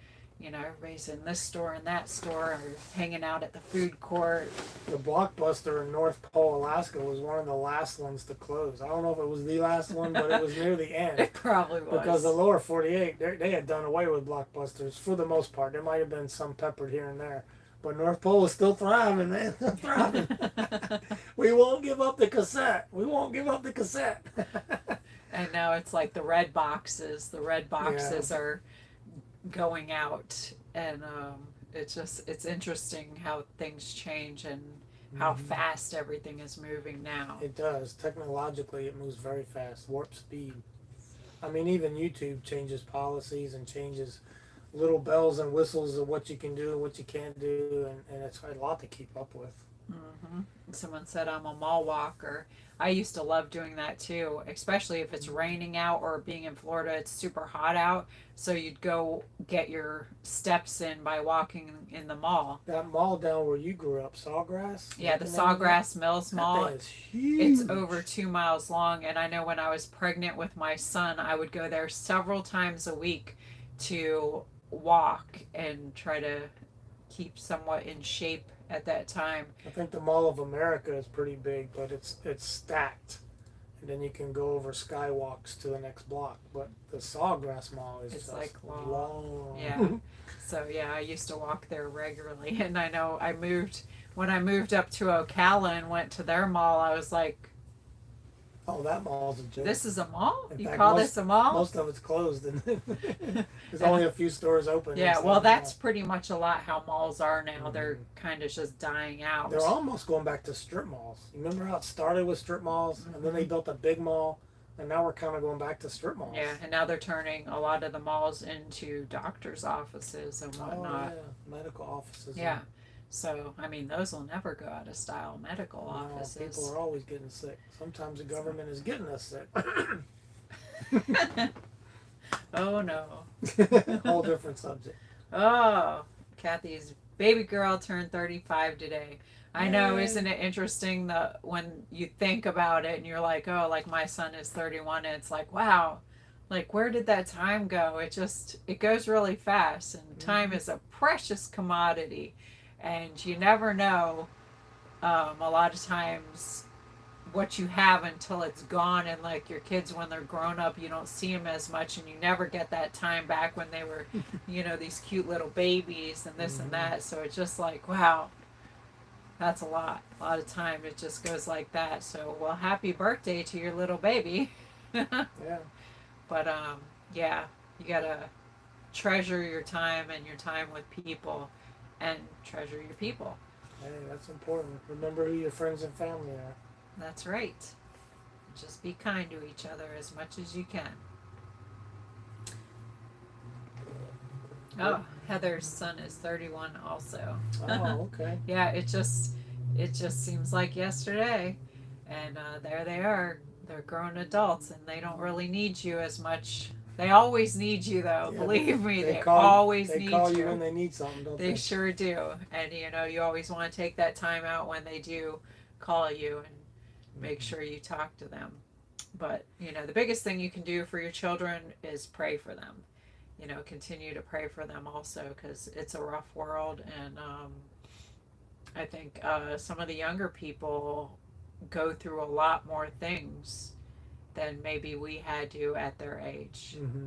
everybody's in this store and that store, or hanging out at the food court. The Blockbuster in North Pole, Alaska was one of the last ones to close. I don't know if it was the last one, but it was near the end. It probably was. Because the lower 48, they had done away with Blockbusters for the most part. There might have been some peppered here and there. But North Pole is still thriving, man. Thriving. We won't give up the cassette. We won't give up the cassette. And now it's like the red boxes. The red boxes are going out, and it's interesting how things change and how fast everything is moving now. It does. Technologically, it moves very fast. Warp speed. I mean, even YouTube changes policies and changes little bells and whistles of what you can do and what you can't do, and it's a lot to keep up with. Someone said I'm a mall walker. I used to love doing that too, especially if it's raining out, or being in Florida, it's super hot out. So you'd go get your steps in by walking in the mall. That mall down where you grew up, Sawgrass? Yeah, the Sawgrass Mills Mall. That thing is huge. It's over 2 miles long, and I know when I was pregnant with my son, I would go there several times a week to walk and try to keep somewhat in shape at that time. I think the Mall of America is pretty big, but it's stacked, and then you can go over skywalks to the next block. But the Sawgrass Mall is It's just like long. Yeah. So yeah, I used to walk there regularly, and I know when I moved up to Ocala and went to their mall, I was like, Oh, that mall's a joke. this is a mall? In You fact, call this a mall? Most of it's closed, and there's only a few stores open. Yeah, inside well, the that's mall. pretty much a lot how malls are now. They're kind of just dying out. They're almost going back to strip malls. You remember how it started with strip malls, and then they built a big mall, and now we're kind of going back to strip malls. Yeah, and now they're turning a lot of the malls into doctors' offices and whatnot. Oh, yeah. Medical offices. Yeah. So, I mean, those will never go out of style, medical offices. People are always getting sick. Sometimes the government is getting us sick. Oh, no. Whole different subject. Oh, Kathy's baby girl turned 35 today. I know, Yay. isn't it interesting that when you think about it and you're like, oh, like my son is 31, and it's like, wow, like where did that time go? It goes really fast, and time is a precious commodity, and you never know a lot of times what you have until it's gone. And like your kids, when they're grown up, you don't see them as much, and you never get that time back when they were these cute little babies and this and that. So it's just like, wow, that's a lot of time. It just goes like that. So, well, happy birthday to your little baby. Yeah. But yeah, you gotta treasure your time and your time with people, and treasure your people. Hey, that's important. Remember who your friends and family are. That's right. Just be kind to each other as much as you can. Oh, Heather's son is 31 also. Oh, okay. Yeah, it just seems like yesterday, and there they are. They're grown adults, and they don't really need you as much. They always need you, though. Yeah, Believe me, they call, always they need call you. you when they need something, don't they? They sure do, and you always want to take that time out when they do call you and make sure you talk to them. But the biggest thing you can do for your children is pray for them. Continue to pray for them also, because it's a rough world, and I think some of the younger people go through a lot more things than maybe we had to at their age. Mm-hmm.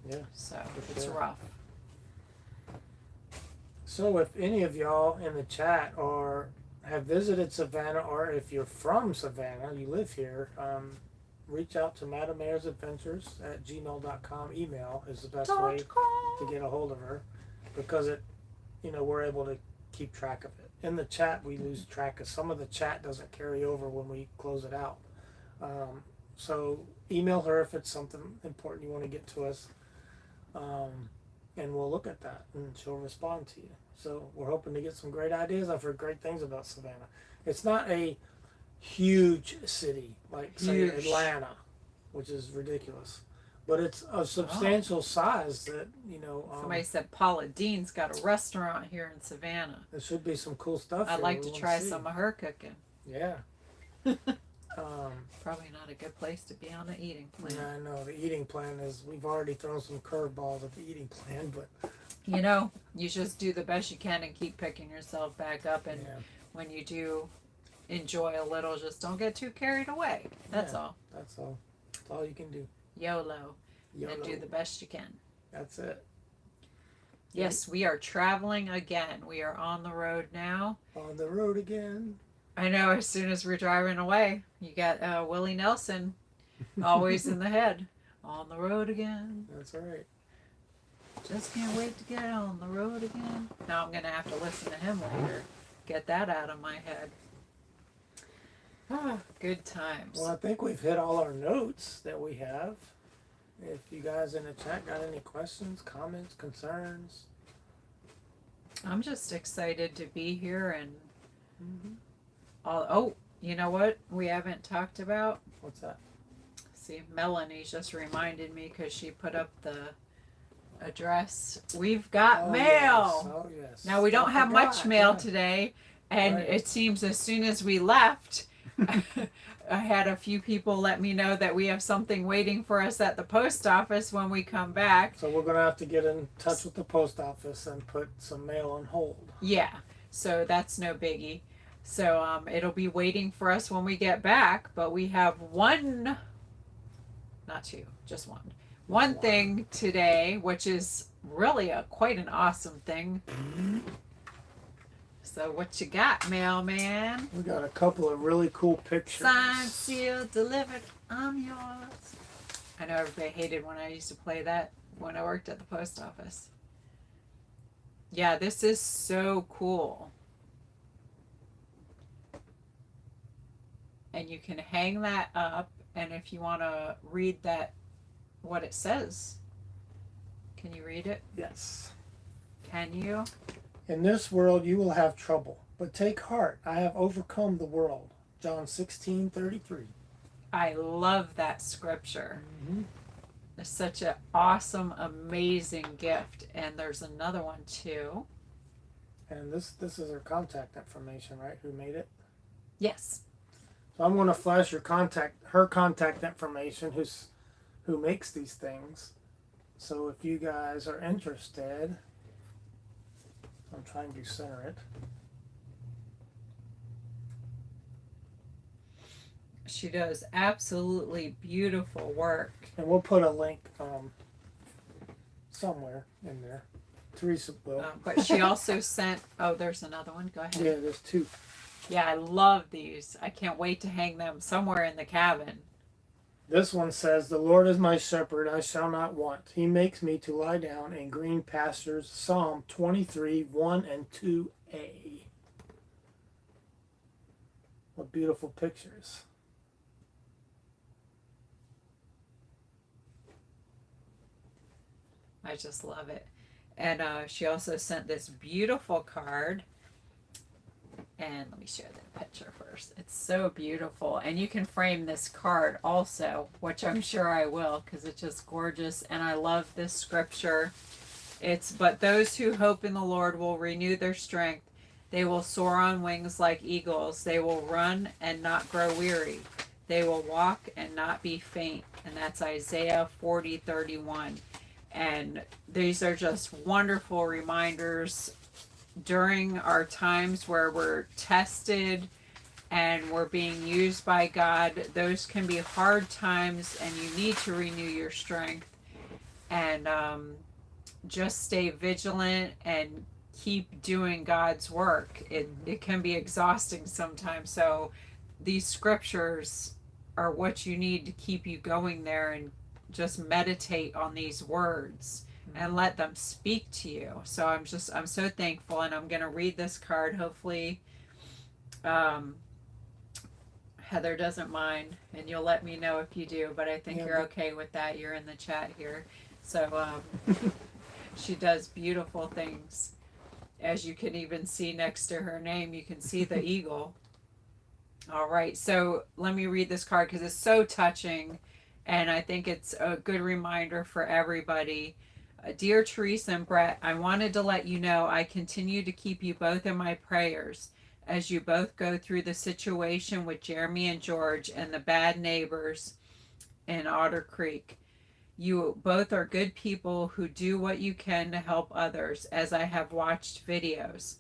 Yeah. So it's rough. So if any of y'all in the chat have visited Savannah, or if you're from Savannah, you live here, reach out to Madam Mayor's Adventures at gmail.com. Email is the best way to get a hold of her, because we're able to keep track of it. In the chat, we lose track of some of the chat doesn't carry over when we close it out. So email her if it's something important you want to get to us. and we'll look at that and she'll respond to you. So we're hoping to get some great ideas. I've heard great things about Savannah. It's not a huge city like say Huge. Atlanta, which is ridiculous, but it's a substantial size that Somebody said Paula Dean's got a restaurant here in Savannah. there should be some cool stuff. I'd here like we to wanna try see. some of her cooking. Yeah. Probably not a good place to be on an eating plan. Yeah, I know the eating plan is. We've already thrown some curveballs at the eating plan, but You know, you just do the best you can and keep picking yourself back up. And yeah, when you do enjoy a little, just don't get too carried away. That's all. that's all. That's all you can do. YOLO. YOLO. And do the best you can. That's it. Yes, we are traveling again. We are on the road now. On the road again. I know, as soon as we're driving away, you got Willie Nelson always in the head. On the road again. That's right. Just can't wait to get on the road again. Now I'm going to have to listen to him later. Get that out of my head. Ah, good times. Well, I think we've hit all our notes that we have. If you guys in the chat got any questions, comments, concerns. I'm just excited to be here and Mm-hmm. oh, you know what we haven't talked about? What's that? See, Melanie's just reminded me because she put up the address. We've got mail. Yes. Oh, yes. Now we don't I have much forgot, mail yeah. today, and Right. it seems as soon as we left, I had a few people let me know that we have something waiting for us at the post office when we come back. So we're going to have to get in touch with the post office and put some mail on hold. Yeah, so that's no biggie. So it'll be waiting for us when we get back, but we have one, not two, just one. One thing today, which is really quite an awesome thing. So what you got, mailman? We got a couple of really cool pictures. Signed, sealed, delivered, I'm yours. I know everybody hated when I used to play that when I worked at the post office. Yeah, this is so cool. And you can hang that up, and if you want to read that, what it says. Can you read it? Yes. Can you? In this world you will have trouble, but take heart, I have overcome the world. John 16:33. I love that scripture. Mm-hmm. It's such an awesome, amazing gift. And there's another one too. And this is her contact information, right? Who made it? Yes. So I'm going to flash her contact information, who makes these things. So if you guys are interested, I'm trying to center it. She does absolutely beautiful work. And we'll put a link somewhere in there. Teresa will. But she also sent, oh, there's another one. Go ahead. Yeah, there's two. Yeah, I love these. I can't wait to hang them somewhere in the cabin. This one says, "The Lord is my shepherd, I shall not want. He makes me to lie down in green pastures." Psalm 23, 1 and 2a. What beautiful pictures. I just love it. And she also sent this beautiful card. And let me show the picture first. It's so beautiful. And you can frame this card also, which I'm sure I will because it's just gorgeous. And I love this scripture. It's, "But those who hope in the Lord will renew their strength. They will soar on wings like eagles. They will run and not grow weary. They will walk and not be faint." And that's Isaiah 40:31. And these are just wonderful reminders during our times where we're tested and we're being used by God. Those can be hard times and you need to renew your strength and just stay vigilant and keep doing God's work. It can be exhausting sometimes. So these scriptures are what you need to keep you going there, and just meditate on these words and let them speak to you. So I'm so thankful, and I'm going to read this card. Hopefully Heather doesn't mind, and you'll let me know if you do, but I think you're okay with that. You're in the chat here. So She does beautiful things. As you can even see next to her name, you can see the eagle. All right, so let me read this card because it's so touching, and I think it's a good reminder for everybody. Dear Therese and Brett, I wanted to let you know I continue to keep you both in my prayers as you both go through the situation with Jeremy and George and the bad neighbors in Otter Creek. You both are good people who do what you can to help others, as I have watched videos.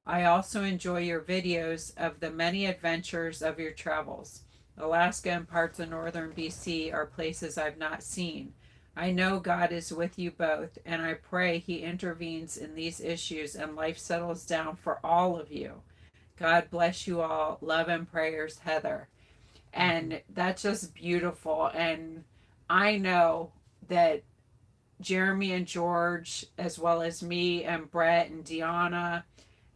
I also enjoy your videos of the many adventures of your travels. Alaska and parts of northern BC are places I've not seen. I know God is with you both, and I pray He intervenes in these issues and life settles down for all of you. God bless you all. Love and prayers, Heather. And that's just beautiful. And I know that Jeremy and George, as well as me and Brett and Deanna,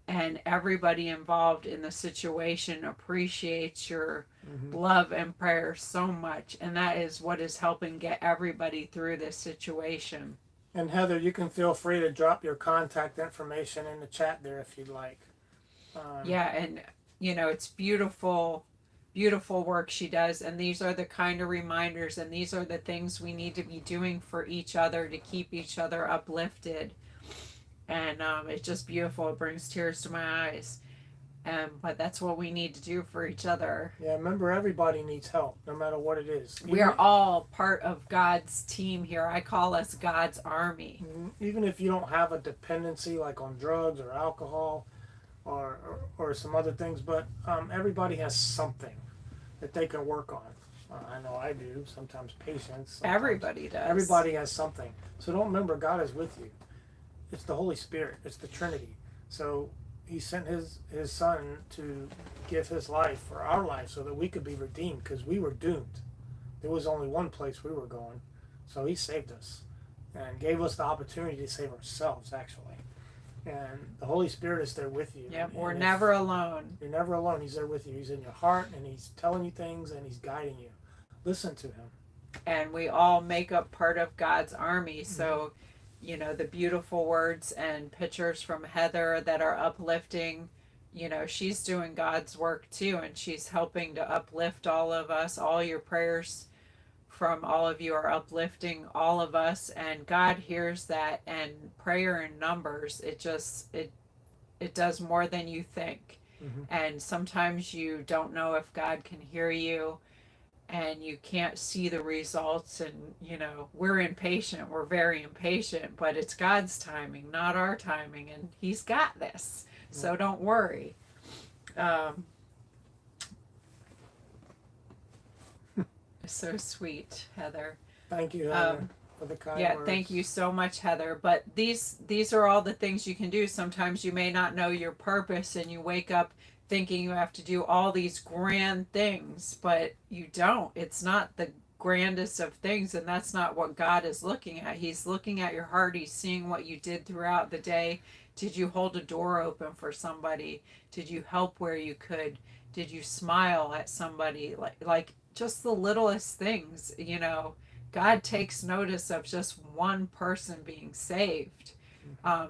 and everybody involved in the situation appreciates your love and prayer so much, and that is what is helping get everybody through this situation. And Heather, you can feel free to drop your contact information in the chat there if you'd like. Yeah, and it's beautiful, beautiful work she does, and these are the kind of reminders, and these are the things we need to be doing for each other to keep each other uplifted. And it's just beautiful. It brings tears to my eyes. But that's what we need to do for each other. Yeah, remember, everybody needs help, no matter what it is. We are all part of God's team here. I call us God's army. Even if you don't have a dependency like on drugs or alcohol or some other things, but everybody has something that they can work on. I know I do. Sometimes patience. Everybody does. Everybody has something. So don't remember, God is with you. It's the Holy Spirit. It's the Trinity. So He sent his Son to give His life for our life so that we could be redeemed, because we were doomed. There was only one place we were going. So He saved us and gave us the opportunity to save ourselves, actually. And the Holy Spirit is there with you. Yep, we're never alone. You're never alone. He's there with you. He's in your heart, and He's telling you things, and He's guiding you. Listen to Him. And we all make up part of God's army. So the beautiful words and pictures from Heather that are uplifting, she's doing God's work too, and she's helping to uplift all of us. All your prayers from all of you are uplifting all of us, and God hears that. And prayer in numbers, it does more than you think. And sometimes you don't know if God can hear you, and you can't see the results, and we're impatient, we're very impatient, but it's God's timing, not our timing, and He's got this, so don't worry. So sweet, Heather. Thank you, Heather, for the kind words. Thank you so much, Heather. But these are all the things you can do. Sometimes you may not know your purpose, and you wake up thinking you have to do all these grand things, but you don't. It's not the grandest of things, and that's not what God is looking at. He's looking at your heart. He's seeing what you did throughout the day. Did you hold a door open for somebody? Did you help where you could? Did you smile at somebody? Like just the littlest things, God takes notice of just one person being saved.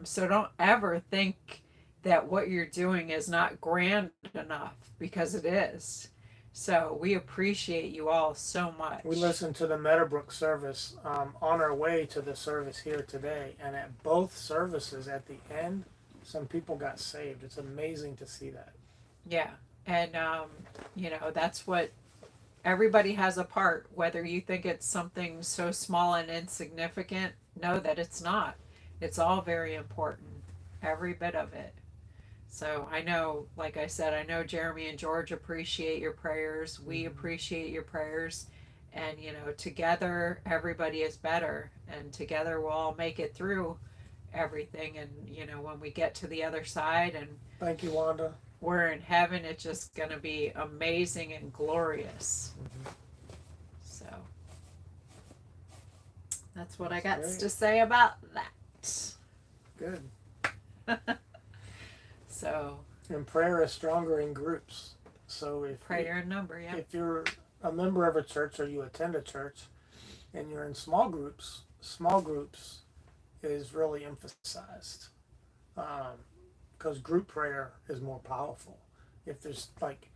So don't ever think that what you're doing is not grand enough, because it is. So we appreciate you all so much. We listened to the Meadowbrook service on our way to the service here today, and at both services at the end, some people got saved. It's amazing to see that. Yeah, and that's what everybody has a part. Whether you think it's something so small and insignificant, know that it's not. It's all very important, every bit of it. So I know, like I said, I know Jeremy and George appreciate your prayers. We appreciate your prayers. And, together everybody is better. And together we'll all make it through everything. And, when we get to the other side and thank you, Wanda, we're in heaven, it's just going to be amazing and glorious. So that's what I got to say about that. Good. So, and prayer is stronger in groups. So if prayer in number, yeah. If you're a member of a church or you attend a church and you're in small groups is really emphasized, because group prayer is more powerful. If there's like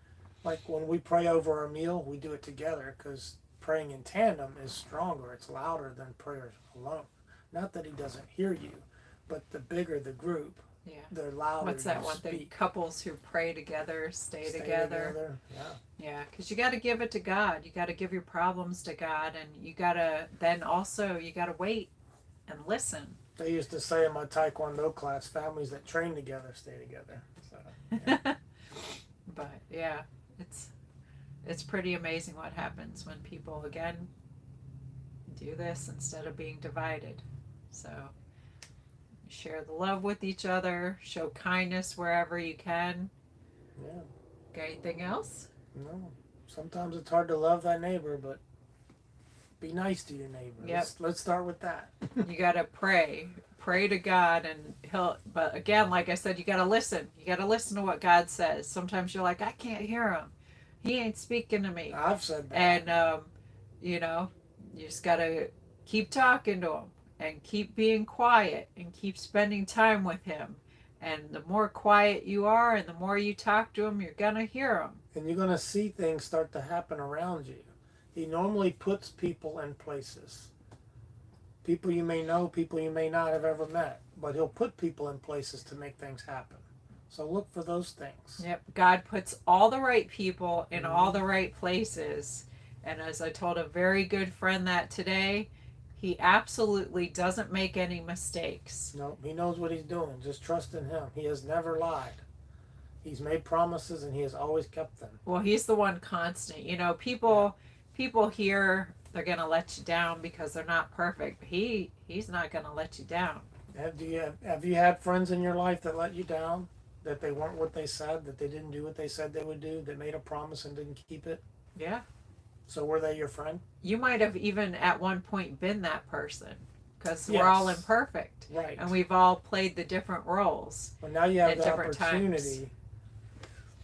when we pray over a meal, we do it together because praying in tandem is stronger. It's louder than prayer alone. Not that he doesn't hear you, but the bigger the group, Yeah. the louder What's that you one thing? speak. Couples who pray together stay together. Yeah. Yeah, because you got to give it to God. You got to give your problems to God, and you got to then also you got to wait and listen. They used to say in my Taekwondo class, families that train together stay together. So, yeah. But yeah, it's pretty amazing what happens when people again do this instead of being divided. So share the love with each other, show kindness wherever you can. Yeah. Got anything else? No. Sometimes it's hard to love thy neighbor, but be nice to your neighbor. Yep. Let's start with that. You got to pray to God, and but again, like I said, you got to listen. You got to listen to what God says. Sometimes you're like, I can't hear him. He ain't speaking to me. I've said that. And, you know, you just got to keep talking to him and keep being quiet and keep spending time with him. And the more quiet you are and the more you talk to him, you're going to hear him. And you're going to see things start to happen around you. He normally puts people in places. People you may know, people you may not have ever met. But he'll put people in places to make things happen. So look for those things. Yep. God puts all the right people in all the right places. And as I told a very good friend that today, he absolutely doesn't make any mistakes. No, he knows what he's doing. Just trust in him. He has never lied. He's made promises and he has always kept them. Well, he's the one constant. You know, people here, they're going to let you down because they're not perfect. He's not going to let you down. Have you had friends in your life that let you down? That they weren't what they said, that they didn't do what they said they would do, that made a promise and didn't keep it? Yeah. So were they your friend? You might have even at one point been that person because Yes. we're all imperfect. Right. And we've all played the different roles. Well, now you have at the different opportunity times.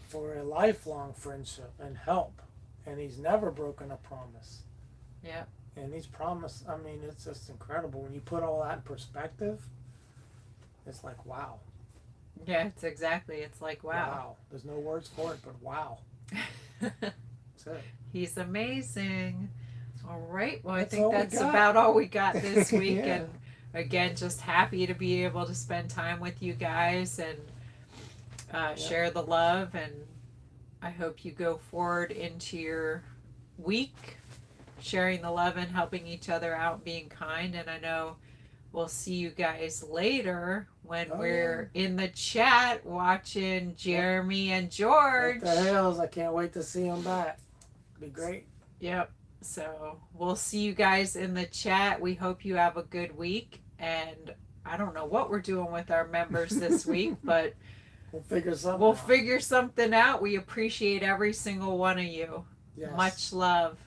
for a lifelong friendship and help. And he's never broken a promise. Yep. And he's promised, I mean, it's just incredible. When you put all that in perspective, it's like, wow. Yeah, it's like, wow. There's no words for it, but wow. That's it. He's amazing. All right. Well, I That's think all we that's got. about all we got this week. Yeah. And again, just happy to be able to spend time with you guys and share the love. And I hope you go forward into your week, sharing the love and helping each other out, being kind. And I know we'll see you guys later when we're in the chat watching Jeremy and George. What the hells? I can't wait to see them back. Be great. Yep. So we'll see you guys in the chat. We hope you have a good week. And I don't know what we're doing with our members this week, but We'll figure something we'll out. figure something out. We appreciate every single one of you. Yes. Much love.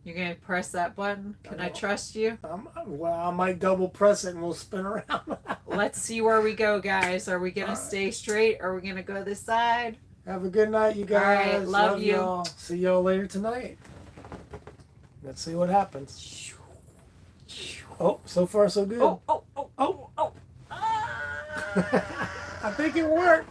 You're going to press that button? Can I trust you? Well, I might double press it and we'll spin around. Let's see where we go, guys. Are we going to All right. stay straight? Or are we going to go this side? Have a good night, you guys. All right, love you. Y'all. See y'all later tonight. Let's see what happens. Oh, so far so good. Oh. I think it worked.